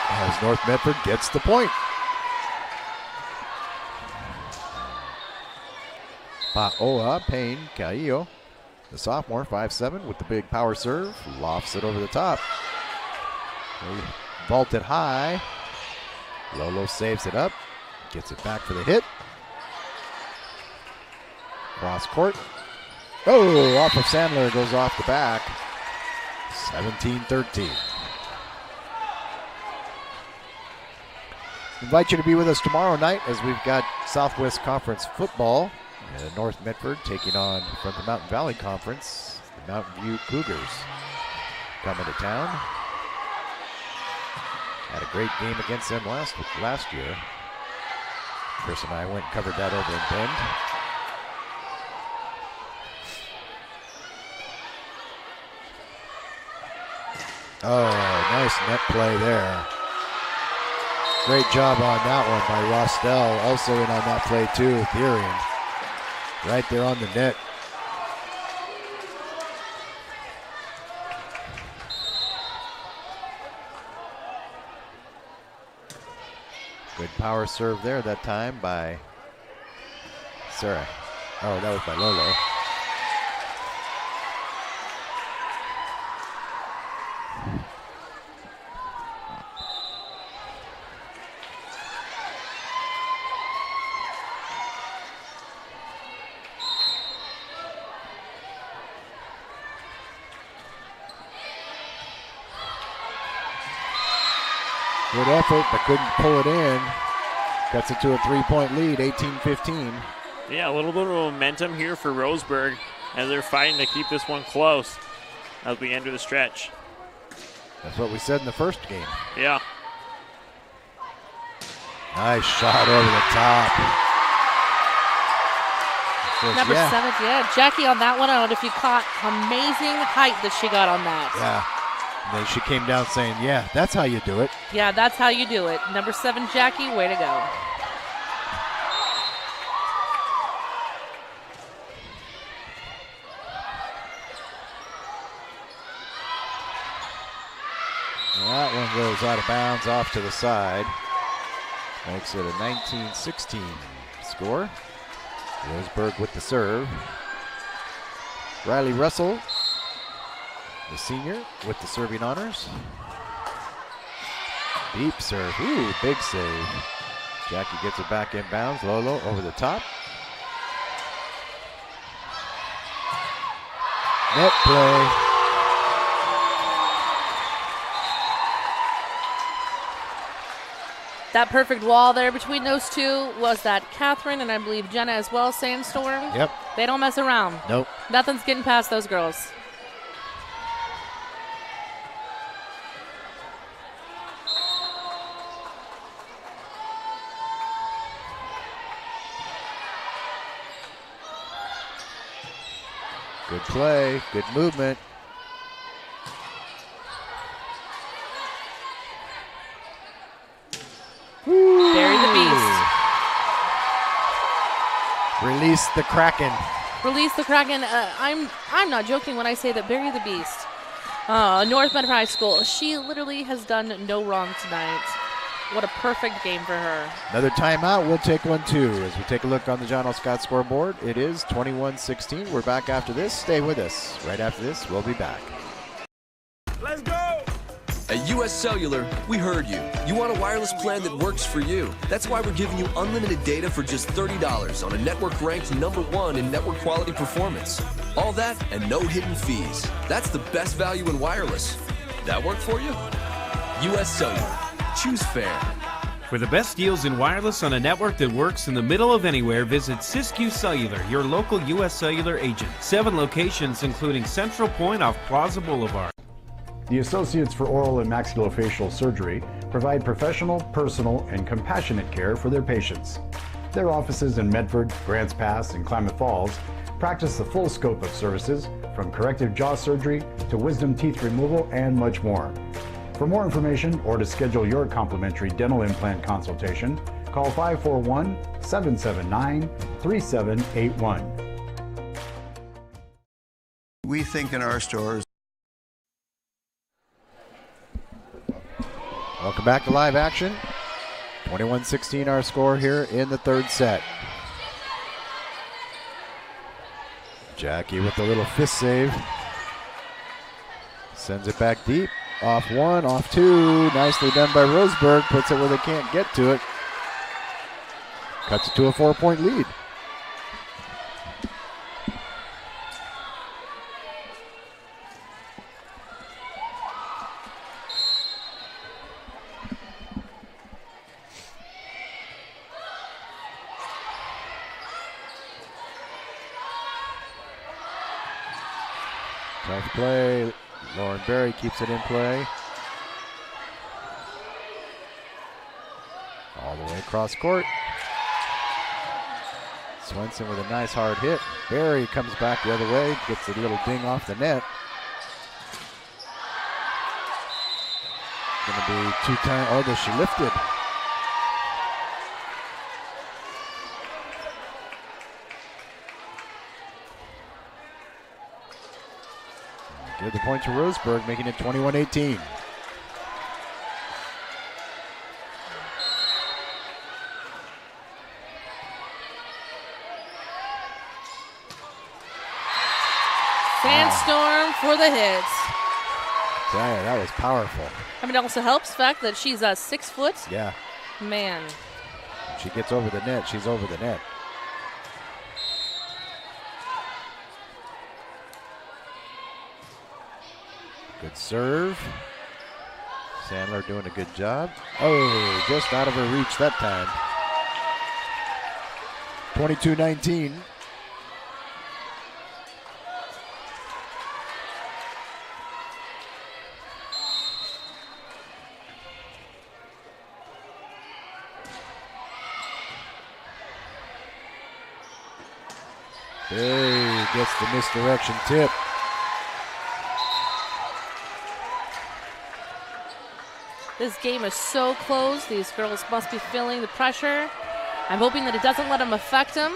as North Medford gets the point. Pa'oa Payne Caillo, the sophomore, 5'7", with the big power serve, lofts it over the top. They vault it high. Lolo saves it up, gets it back for the hit. Cross court. Oh, off of Sandler, goes off the back. 17-13. Invite you to be with us tomorrow night as we've got Southwest Conference football. North Medford taking on, from the Mountain Valley Conference, the Mountain View Cougars coming to town. Had a great game against them last year. Chris and I went and covered that over in Bend. Oh, nice net play there. Great job on that one by Rostel. Also in on that play too, Therian. Right there on the net. Good power serve there that time by Sarah. Oh, that was by Lolo. Good effort, but couldn't pull it in. Cuts it to a 3-point lead, 18-15. Yeah, a little bit of momentum here for Roseburg as they're fighting to keep this one close as we enter the stretch. That's what we said in the first game. Yeah. Nice shot over the top. Number 7, yeah. Jackie on that one. I don't know if you caught amazing height that she got on that. Yeah. And then she came down saying, yeah, that's how you do it. Yeah, that's how you do it. Number 7, Jackie, way to go. That one goes goes out of bounds off to the side. Makes it a 19-16 score. Roseburg with the serve. Riley Russell, the senior, with the serving honors. Deep serve. Ooh, big save. Jackie gets it back inbounds. Lolo over the top. Net play. That perfect wall there between those two was that Catherine and I believe Jenna as well, Sandstorm. Yep. They don't mess around. Nope. Nothing's getting past those girls. Good play, good movement. Bury the beast. Release the Kraken. Release the Kraken. I'm not joking when I say that bury the beast. North Medford High School. She literally has done no wrong tonight. What a perfect game for her. Another timeout. We'll take one too. As we take a look on the John L. Scott scoreboard, it is 21-16. We're back after this. Stay with us. Right after this, we'll be back. Let's go! At US Cellular, we heard you. You want a wireless plan that works for you. That's why we're giving you unlimited data for just $30 on a network ranked #1 in network quality performance. All that and no hidden fees. That's the best value in wireless. That work for you? US Cellular. Choose fair. For the best deals in wireless on a network that works in the middle of anywhere, visit Siskiyou Cellular, your local US Cellular agent. 7 locations, including Central Point off Plaza Boulevard. The Associates for Oral and Maxillofacial Surgery provide professional, personal, and compassionate care for their patients. Their offices in Medford, Grants Pass, and Klamath Falls practice the full scope of services, from corrective jaw surgery to wisdom teeth removal and much more. For more information or to schedule your complimentary dental implant consultation, call 541-779-3781. We think in our stores. Welcome back to live action. 21-16 our score here in the third set. Jackie with a little fist save. Sends it back deep. Off one, off two. Nicely done by Roseburg. Puts it where they can't get to it. Cuts it to a 4-point lead. Tough play. Lauren Berry keeps it in play. All the way across court. Swenson with a nice hard hit. Berry comes back the other way, gets a little ding off the net. Gonna be 2 times. Oh, she lifted. Give the point to Roseburg, making it 21-18. Sandstorm for the hit. Yeah, that was powerful. I mean, it also helps the fact that she's 6 foot. Yeah. Man. When she gets over the net, she's over the net. Good serve. Sandler doing a good job. Oh, just out of her reach that time. 22-19. Berry gets the misdirection tip. This game is so close. These girls must be feeling the pressure. I'm hoping that it doesn't let them affect them.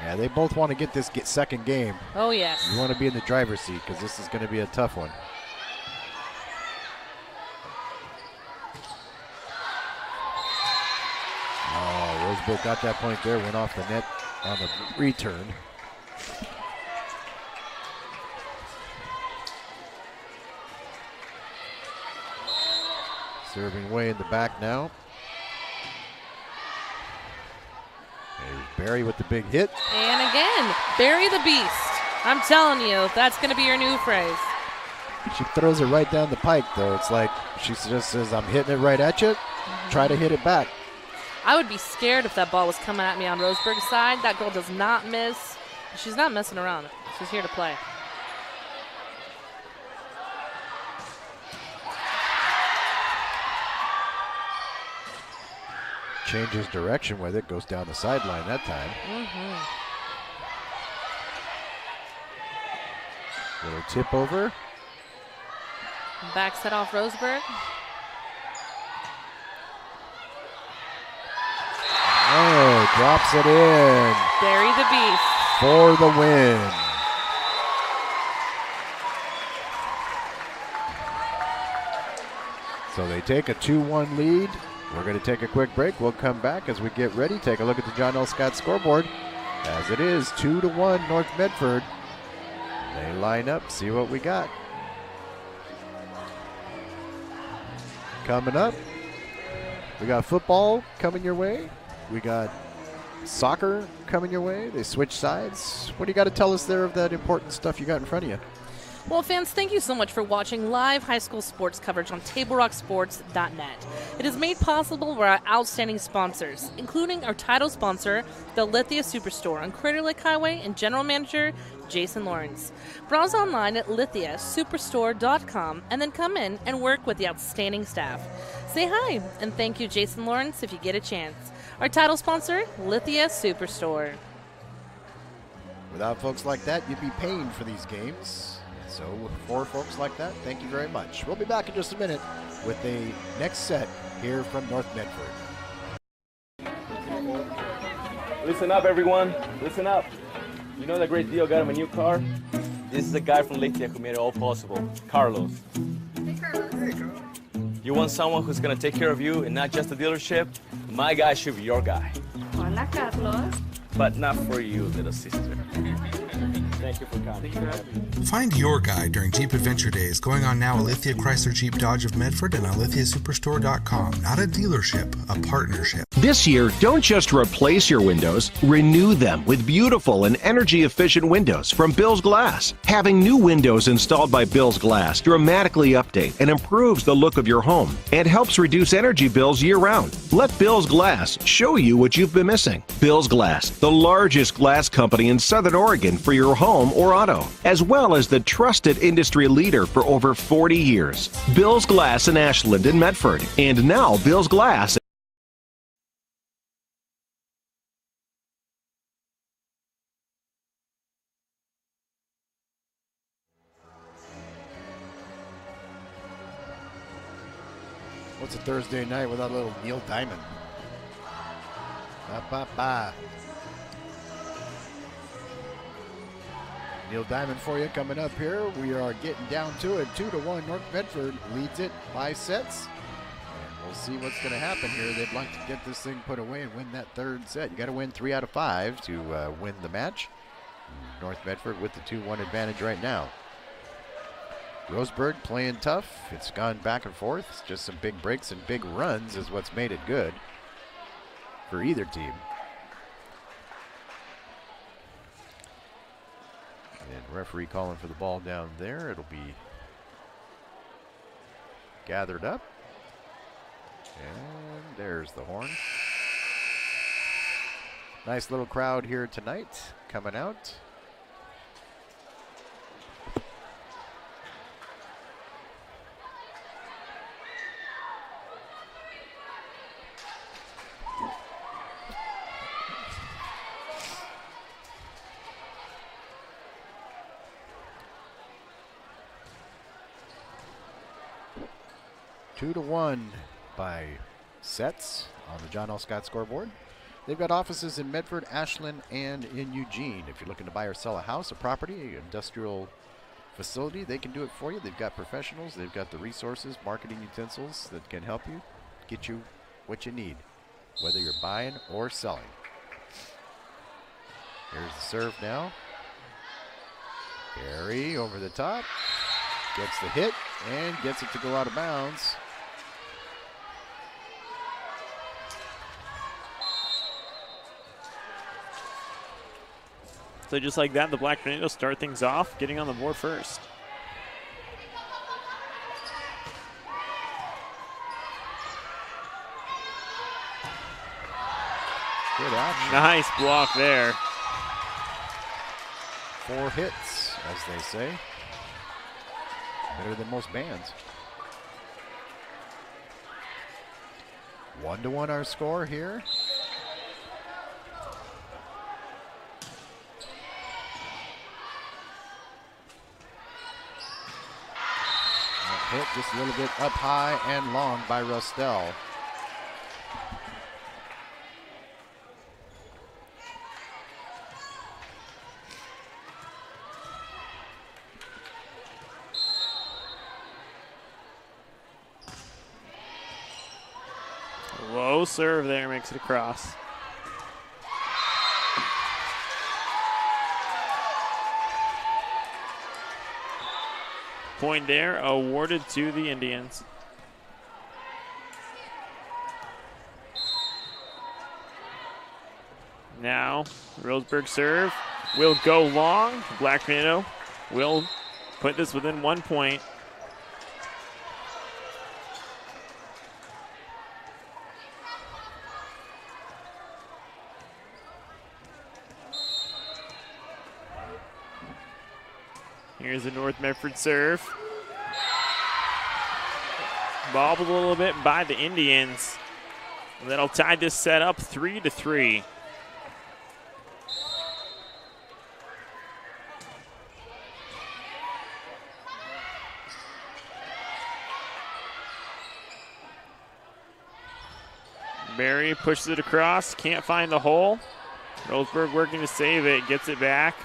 Yeah, they both want to get this second game. Oh, yes. You want to be in the driver's seat because this is going to be a tough one. Roseburg got that point there, went off the net on the return. Serving way in the back now. There's Barry with the big hit. And again, Barry the Beast. I'm telling you, that's going to be your new phrase. She throws it right down the pike, though. It's like she just says, I'm hitting it right at you. Try to hit it back. I would be scared if that ball was coming at me on Roseburg's side. That girl does not miss. She's not messing around. She's here to play. Changes direction with it, goes down the sideline that time. Little tip over. Back set off Roseburg. Oh, drops it in. Barry the Beast. For the win. So they take a 2-1 lead. We're going to take a quick break. We'll come back as we get ready. Take a look at the John L. Scott scoreboard. As it is 2-1 North Medford. They line up, see what we got. Coming up, we got football coming your way. We got soccer coming your way. They switch sides. What do you got to tell us there of that important stuff you got in front of you? Well, fans, thank you so much for watching live high school sports coverage on TableRockSports.net. It is made possible by our outstanding sponsors, including our title sponsor, the Lithia Superstore on Crater Lake Highway, and General Manager Jason Lawrence. Browse online at lithiasuperstore.com and then come in and work with the outstanding staff. Say hi and thank you, Jason Lawrence, if you get a chance. Our title sponsor, Lithia Superstore. Without folks like that, you'd be paying for these games. So for folks like that, thank you very much. We'll be back in just a minute with the next set here from North Medford. Listen up, everyone. Listen up. You know that great deal got him a new car? This is the guy from Lithia who made it all possible, Carlos. Hey, Carlos. Hey, Carlos. You want someone who's going to take care of you and not just the dealership? My guy should be your guy. Hola, Carlos. But not for you, little sister. Thank you for coming. Find your guide during Jeep Adventure Days going on now at Lithia Chrysler Jeep Dodge of Medford and on lithiasuperstore.com. Not a dealership, a partnership. This year, don't just replace your windows, renew them with beautiful and energy-efficient windows from Bill's Glass. Having new windows installed by Bill's Glass dramatically update and improves the look of your home and helps reduce energy bills year-round. Let Bill's Glass show you what you've been missing. Bill's Glass, the largest glass company in Southern Oregon for your home or auto, as well as the trusted industry leader for over 40 years. Bill's Glass in Ashland and Medford, and now Bill's Glass. What's a Thursday night without a little Neil Diamond? Ba, ba, ba. Neil Diamond for you coming up here. We are getting down to it. 2-1. North Medford leads it by sets. And we'll see what's going to happen here. They'd like to get this thing put away and win that third set. You got to win 3 out of 5 to win the match. North Medford with the 2-1 advantage right now. Roseburg playing tough. It's gone back and forth. It's just some big breaks and big runs is what's made it good for either team. And referee calling for the ball down there. It'll be gathered up. And there's the horn. Nice little crowd here tonight coming out. Two to 1 by sets on the John L. Scott scoreboard. They've got offices in Medford, Ashland, and in Eugene. If you're looking to buy or sell a house, a property, an industrial facility, they can do it for you. They've got professionals. They've got the resources, marketing utensils that can help you get you what you need. whether you're buying or selling. Here's the serve now. Barry over the top. Gets the hit and gets it to go out of bounds. So just like that, the Black Tornadoes start things off, getting on the board first. Good action. Nice block there. 4 hits, as they say. Better than most bands. 1-1 our score here. Hit just a little bit up high and long by Rustell. Low serve there, makes it across. Point there awarded to the Indians. Now, Roseburg serve will go long. Black Tornado will put this within 1 point. Here's the North Medford serve. Bobbled a little bit by the Indians. That'll tie this set up 3-3. Barry pushes it across, can't find the hole. Roseburg working to save it, gets it back.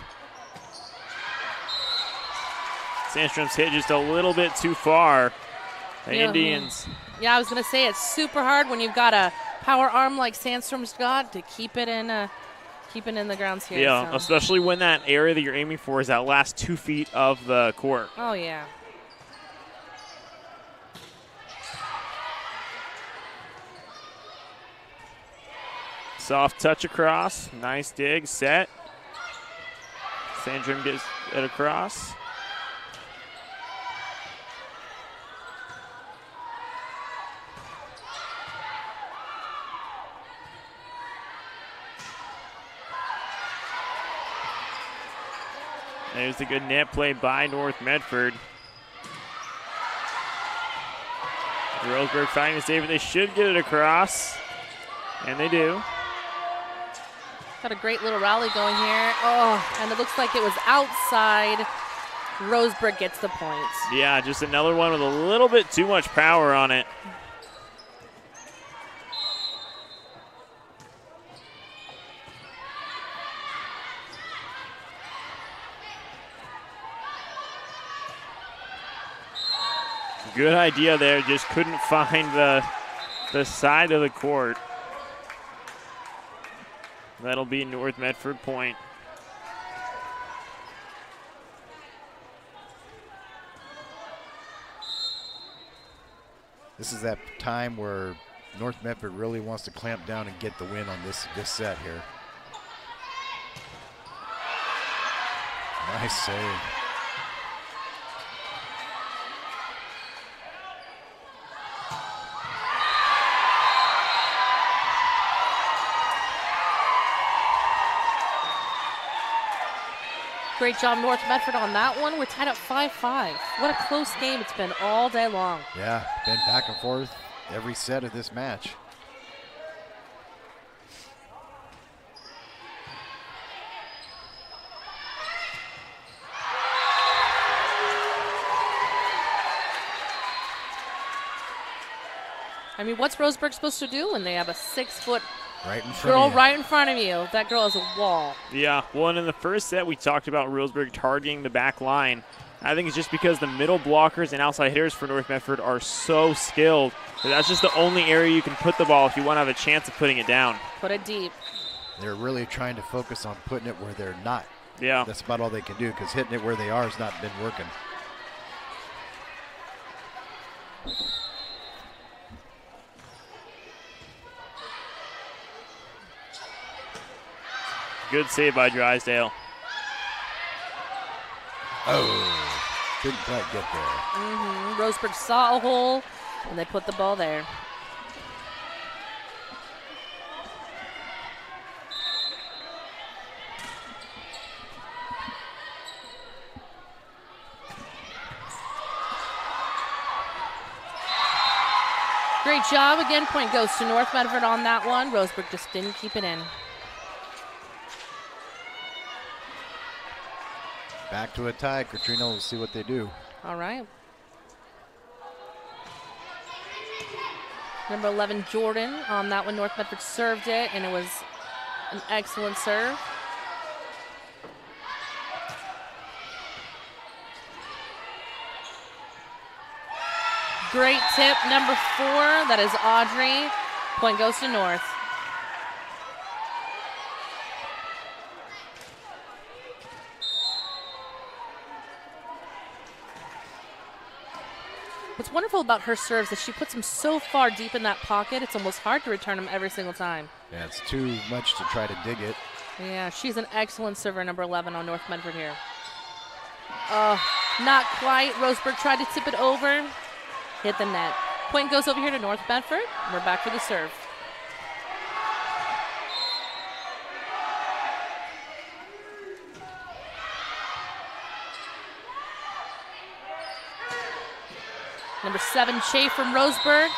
Sandstrom's hit just a little bit too far. The Indians. Yeah, I was going to say it's super hard when you've got a power arm like Sandstrom's got to keep it in the grounds here. Yeah, so. Especially when that area that you're aiming for is that last 2 feet of the court. Oh, yeah. Soft touch across. Nice dig. Set. Sandstrom gets it across. There's a good net play by North Medford. Roseburg finding to save it. They should get it across. And they do. Got a great little rally going here. Oh, and it looks like it was outside. Roseburg gets the points. Yeah, just another one with a little bit too much power on it. Good idea there, just couldn't find the side of the court. That'll be North Medford point. This is that time where North Medford really wants to clamp down and get the win on this set here. Nice save. Great job, North Medford, on that one. We're tied up 5-5. What a close game it's been all day long. Yeah, been back and forth every set of this match. I mean, what's Roseburg supposed to do when they have a 6-foot right girl right in front of you? That girl is a wall. Yeah, well, and in the first set, we talked about Roseburg targeting the back line. I think it's just because the middle blockers and outside hitters for North Medford are so skilled that that's just the only area you can put the ball if you want to have a chance of putting it down. Put it deep. They're really trying to focus on putting it where they're not. Yeah. That's about all they can do because hitting it where they are has not been working. Good save by Drysdale. Oh, didn't quite get there. Roseburg saw a hole, and they put the ball there. Great job. Again, point goes to North Medford on that one. Roseburg just didn't keep it in. Back to a tie. Katrina will see what they do. All right. Number 11, Jordan. On that one, North Medford served it, and it was an excellent serve. Great tip, number 4. That is Audrey. Point goes to North. What's wonderful about her serves is she puts them so far deep in that pocket, it's almost hard to return them every single time. Yeah, it's too much to try to dig it. Yeah, she's an excellent server, number 11 on North Medford here. Oh, not quite. Roseburg tried to tip it over. Hit the net. Point goes over here to North Medford. We're back for the serve. Number 7, Shea from Roseburg.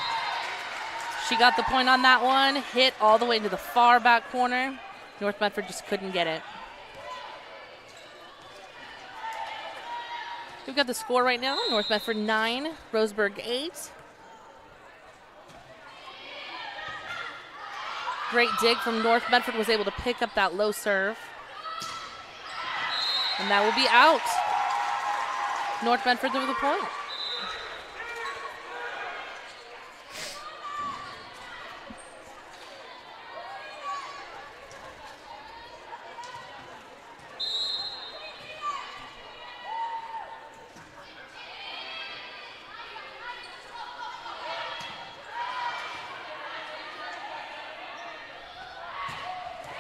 She got the point on that one. Hit all the way into the far back corner. North Medford just couldn't get it. We've got the score right now. North Medford 9, Roseburg 8. Great dig from North Medford, was able to pick up that low serve. And that will be out. North Medford with the point.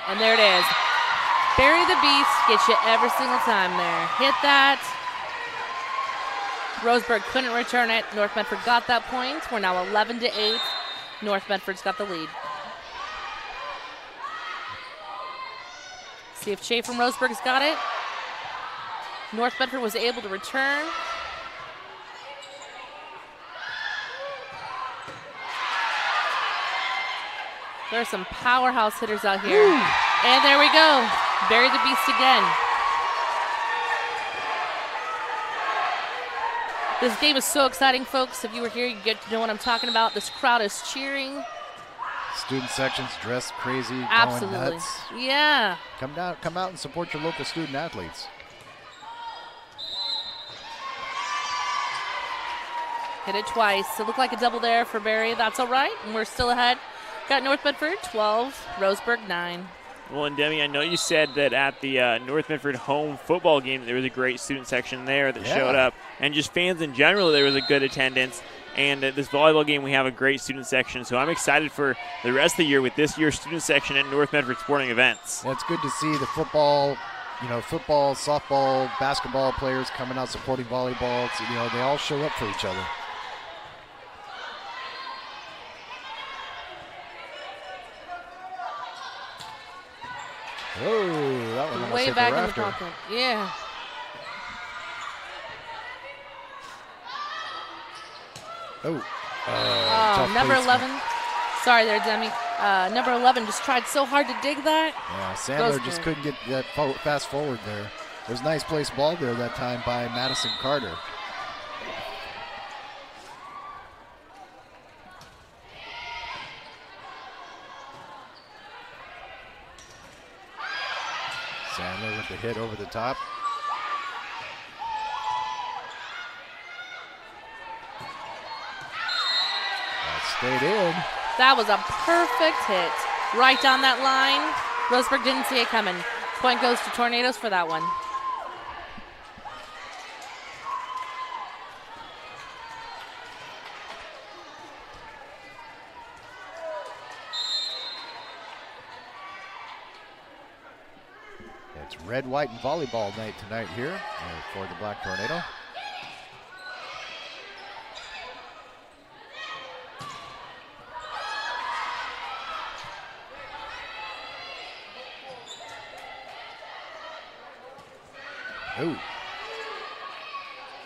And there it is. Bury the beast, gets you every single time there. Hit that. Roseburg couldn't return it. North Medford got that point. We're now 11-8. North Medford's got the lead. See if Shea from Roseburg's got it. North Medford was able to return. There are some powerhouse hitters out here. Woo. And there we go. Bury the beast again. This game is so exciting, folks. If you were here, you get to know what I'm talking about. This crowd is cheering. Student sections dressed crazy, absolutely going nuts. Yeah. Come out and support your local student athletes. Hit it twice. It looked like a double there for Barry. That's all right. And we're still ahead. Got North Medford 12, Roseburg 9. Well, and Demi, I know you said that at the North Medford home football game there was a great student section there that showed up. And just fans in general, there was a good attendance. And at this volleyball game, we have a great student section. So I'm excited for the rest of the year with this year's student section at North Medford Sporting Events. Yeah, it's good to see the football, softball, basketball players coming out supporting volleyball. It's, they all show up for each other. Oh, that one way back in the pocket. Yeah. Number 11. Sorry there, Demi. Number 11 just tried so hard to dig that. Yeah, Sandler just couldn't get that fast forward there. It was a nice place ball there that time by Madison Carter. Sandler with the hit over the top. They did. That was a perfect hit. Right down that line. Roseburg didn't see it coming. Point goes to Tornadoes for that one. It's red, white, and volleyball night tonight here for the Black Tornado. Ooh.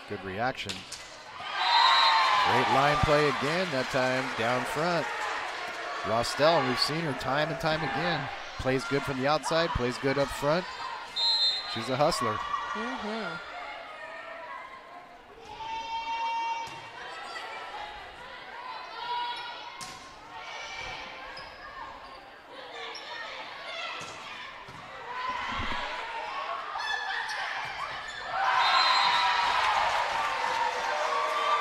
Good reaction. Great line play again, that time down front. Rostel, we've seen her time and time again. Plays good from the outside, plays good up front. She's a hustler. Mm-hmm.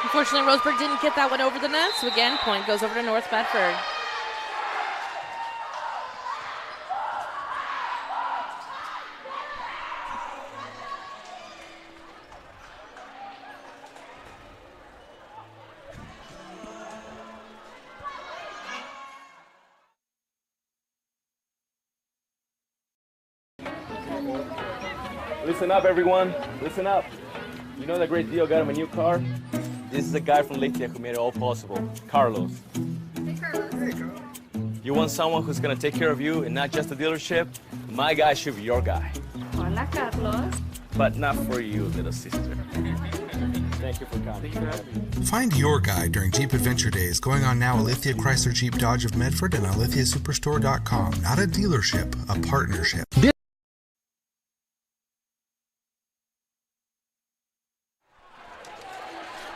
Unfortunately, Roseburg didn't get that one over the net, so again, point goes over to North Medford. Listen up, everyone. Listen up. You know that great deal got him a new car? This is a guy from Lethia who made it all possible. Carlos. Hey, Carlos. Hey, Carlos. You want someone who's gonna take care of you and not just a dealership? My guy should be your guy. Hola, Carlos. But not for you, little sister. Thank you for coming. Find your guy during Jeep Adventure Days going on now at Lithia Chrysler Jeep Dodge of Medford and on lithiasuperstore.com. Not a dealership, a partnership.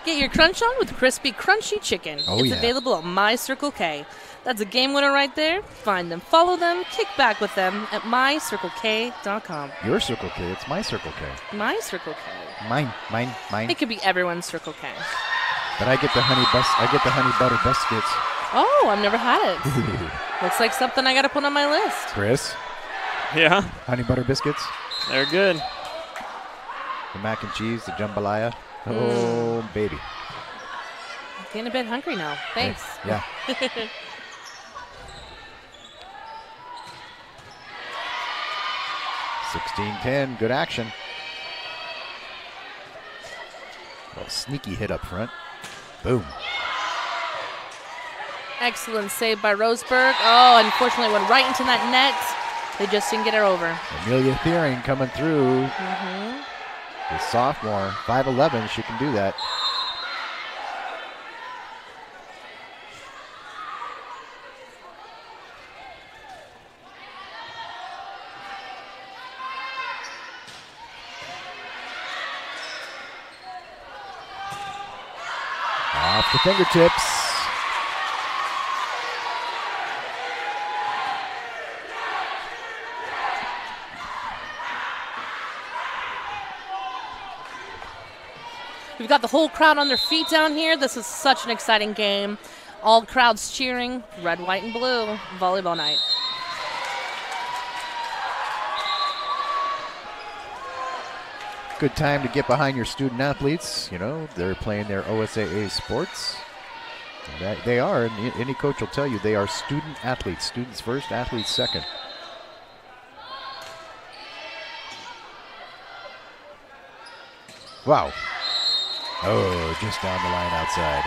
Get your crunch on with crispy, crunchy chicken. It's available at My Circle K. That's a game winner right there. Find them, follow them, kick back with them at mycirclek.com. Your Circle K, it's my Circle K. My Circle K. Mine. It could be everyone's Circle K. But I get the honey butter biscuits. Oh, I've never had it. Looks like something I got to put on my list. Chris? Yeah? Honey butter biscuits? They're good. The mac and cheese, the jambalaya. Oh, baby. I'm getting a bit hungry now. Thanks. Yeah. 16-10, good action. A sneaky hit up front. Boom. Excellent save by Roseburg. Oh, unfortunately went right into that net. They just didn't get her over. Amelia Thiering coming through. Mm-hmm. The sophomore, 5'11", she can do that. Off the fingertips. We've got the whole crowd on their feet down here. This is such an exciting game. All crowds cheering. Red, white, and blue. Volleyball night. Good time to get behind your student athletes. You know, they're playing their OSAA sports. They are, and any coach will tell you, they are student athletes. Students first, athletes second. Wow. Oh, just down the line outside.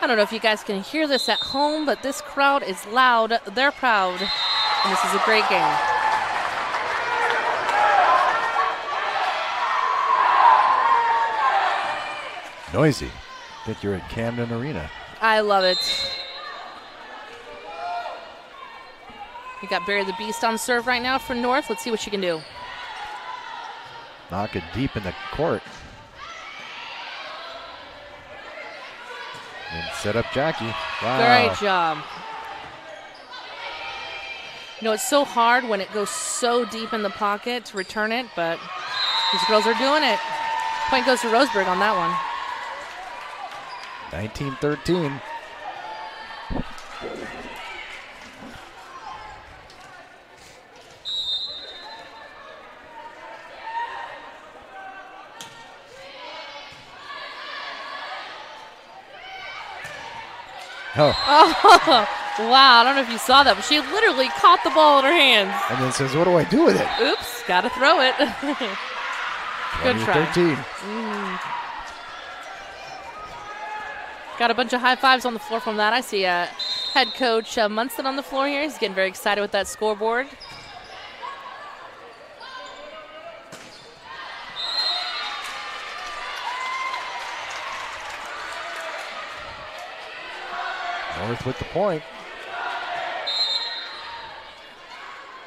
I don't know if you guys can hear this at home, but this crowd is loud. They're proud. And this is a great game. Noisy. That you're at Camden Arena. I love it. We got Barry the Beast on serve right now for North. Let's see what she can do. Knock it deep in the court. And set up Jackie. Wow. Great job. You know, it's so hard when it goes so deep in the pocket to return it, but these girls are doing it. Point goes to Roseburg on that one. 19-13. Oh, wow. I don't know if you saw that, but she literally caught the ball in her hands. And then says, what do I do with it? Oops, got to throw it. Good try. 13. Got a bunch of high fives on the floor from that. I see head coach Munson on the floor here. He's getting very excited with that scoreboard. North with the point.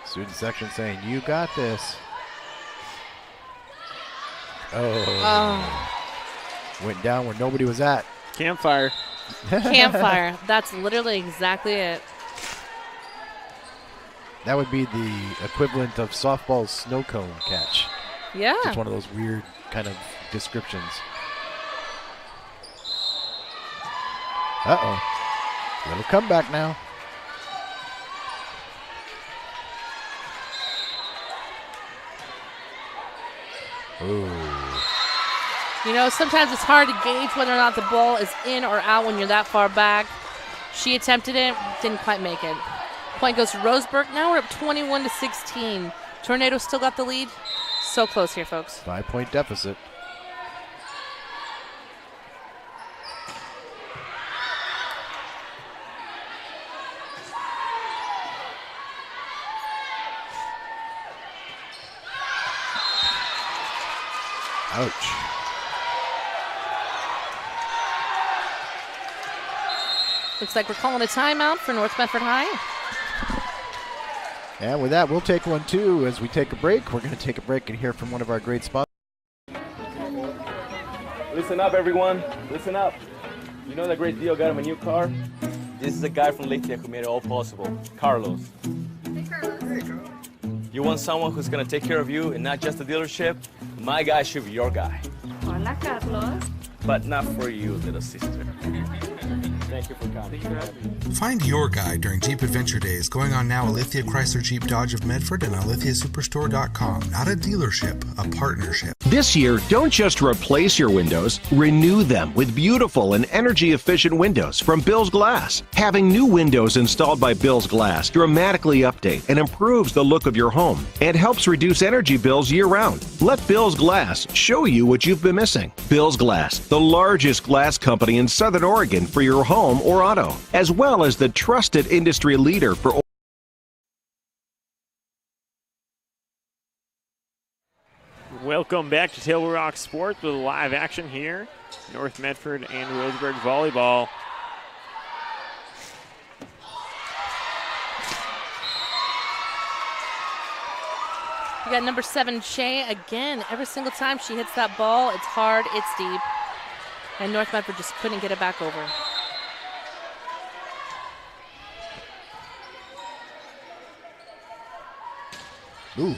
Student section saying, you got this. Oh. Went down where nobody was at. Campfire. Campfire. That's literally exactly it. That would be the equivalent of softball's snow cone catch. Yeah. Just one of those weird kind of descriptions. Uh-oh. Little comeback now. Ooh. You know, sometimes it's hard to gauge whether or not the ball is in or out when you're that far back. She attempted it, didn't quite make it. Point goes to Roseburg. Now we're up 21-16. Tornado still got the lead. So close here, folks. 5-point deficit. Ouch. Looks like we're calling a timeout for North Medford High. And with that, we'll take one too. As we take a break, we're going to take a break and hear from one of our great spots. Listen up, everyone. Listen up. You know that great deal got him a new car? This is the guy from Lithia who made it all possible, Carlos. Hey, Carlos. Hey, Carlos. You want someone who's going to take care of you and not just the dealership? My guy should be your guy. Hola, Carlos. But not for you, little sister. Thank you for coming. Find your guy during Jeep Adventure Days going on now at Lithia Chrysler Jeep Dodge of Medford and on lithiasuperstore.com. Not a dealership, a partnership. This year, don't just replace your windows, renew them with beautiful and energy-efficient windows from Bill's Glass. Having new windows installed by Bill's Glass dramatically update and improves the look of your home and helps reduce energy bills year-round. Let Bill's Glass show you what you've been missing. Bill's Glass, the largest glass company in Southern Oregon for your home or auto, as well as the trusted industry leader for Welcome back to Table Rock Sports with live action here. North Medford and Roseburg volleyball. You got number 7, Shea. Again, every single time she hits that ball, it's hard, it's deep. And North Medford just couldn't get it back over. Ooh.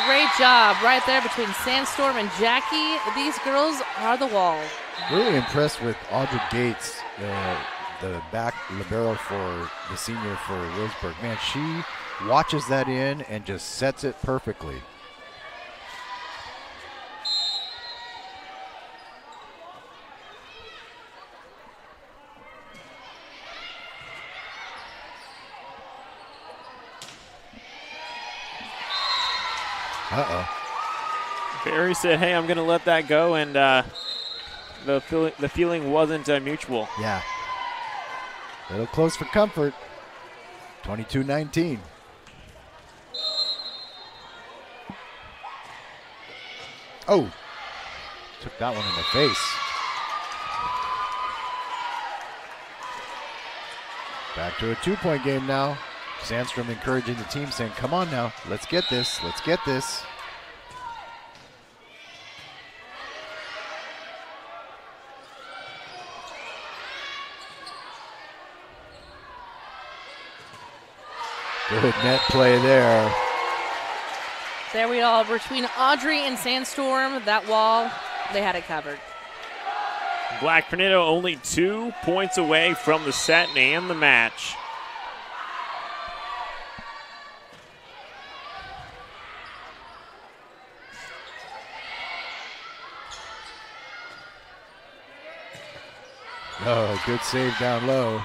Great job right there between Sandstorm and Jackie. These girls are the wall. Really impressed with Audrey Gates, the back libero for the senior for Roseburg. Man, she watches that in and just sets it perfectly. Uh-oh. Barry said, hey, I'm going to let that go, and the feeling wasn't mutual. Yeah. A little close for comfort. 22-19. Oh. Took that one in the face. Back to a 2-point game now. Sandstrom encouraging the team, saying, come on now, let's get this, let's get this. Good net play there. There we are between Audrey and Sandstorm. That wall, they had it covered. Black Tornado only 2 points away from the set and the match. Oh, good save down low.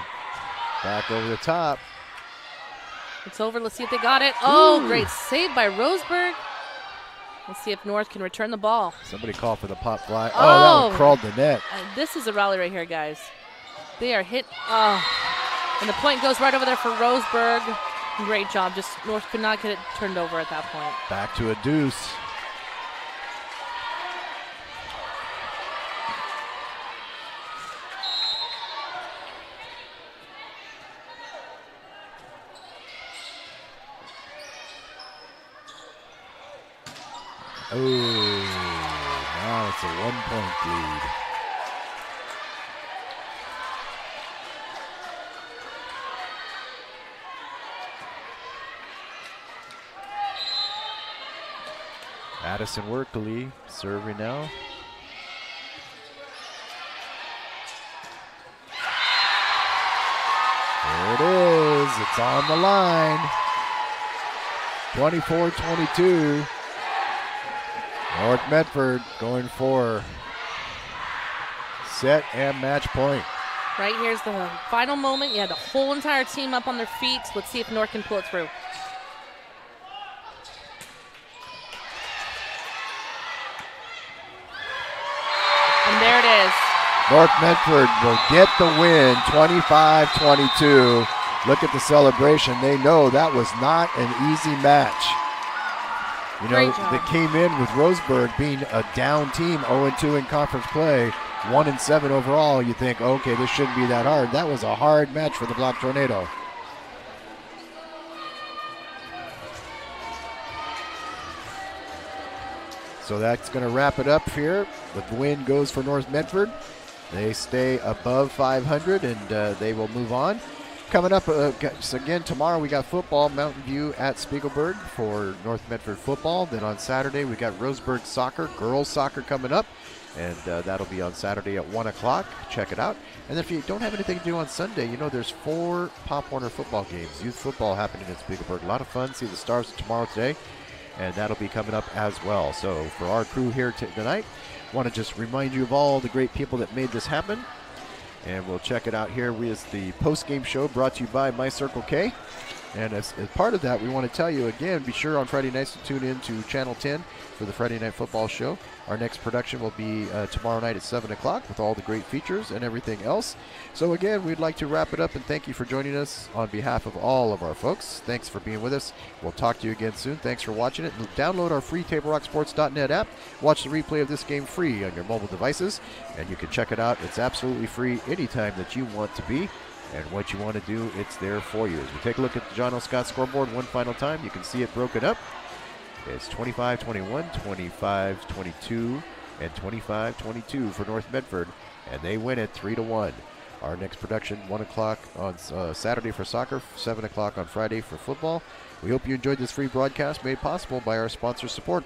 Back over the top. It's over. Let's see if they got it. Oh, Ooh. Great save by Roseburg. Let's see if North can return the ball. Somebody called for the pop fly. Oh, that one crawled the net. This is a rally right here, guys. They are hit. Oh. And the point goes right over there for Roseburg. Great job. Just North could not get it turned over at that point. Back to a deuce. Oh, now it's a 1-point lead. Addison Workley serving now. There it is. It's on the line. 24-22. North Medford going for set and match point. Right here's the final moment. You had the whole entire team up on their feet. Let's see if North can pull it through. And there it is. North Medford will get the win, 25-22. Look at the celebration. They know that was not an easy match. You know, they came in with Roseburg being a down team, 0-2 in conference play, 1-7 overall. You think, okay, this shouldn't be that hard. That was a hard match for the Black Tornado. So that's going to wrap it up here. The win goes for North Medford. They stay above 500, and they will move on. Coming up, again, tomorrow we got football, Mountain View at Spiegelberg for North Medford football. Then on Saturday, we got Roseburg soccer, girls soccer coming up, and that'll be on Saturday at 1 o'clock. Check it out. And if you don't have anything to do on Sunday, you know, there's 4 Pop Warner football games, youth football happening in Spiegelberg. A lot of fun. See the Stars tomorrow today, and that'll be coming up as well. So for our crew here tonight, want to just remind you of all the great people that made this happen. And we'll check it out here. It's the post-game show brought to you by My Circle K. And as part of that, we want to tell you again, be sure on Friday nights to tune in to Channel 10 for the Friday Night Football Show. Our next production will be tomorrow night at 7 o'clock with all the great features and everything else. So again, we'd like to wrap it up and thank you for joining us on behalf of all of our folks. Thanks for being with us. We'll talk to you again soon. Thanks for watching it. Download our free TableRockSports.net app. Watch the replay of this game free on your mobile devices, and you can check it out. It's absolutely free anytime that you want to be. And what you want to do, it's there for you. As we take a look at the John L. Scott scoreboard one final time, you can see it broken up. It's 25-21, 25-22, and 25-22 for North Medford, and they win it 3-1. Our next production, 1 o'clock on Saturday for soccer, 7 o'clock on Friday for football. We hope you enjoyed this free broadcast made possible by our sponsor support.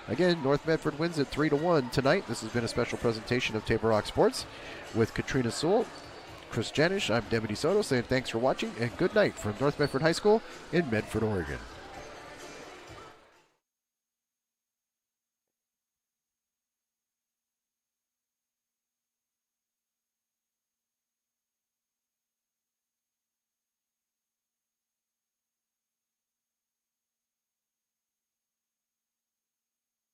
Again, North Medford wins it 3-1 tonight. This has been a special presentation of Table Rock Sports with Katrina Sewell, Chris Janish. I'm Deputy Soto saying thanks for watching and good night from North Medford High School in Medford, Oregon.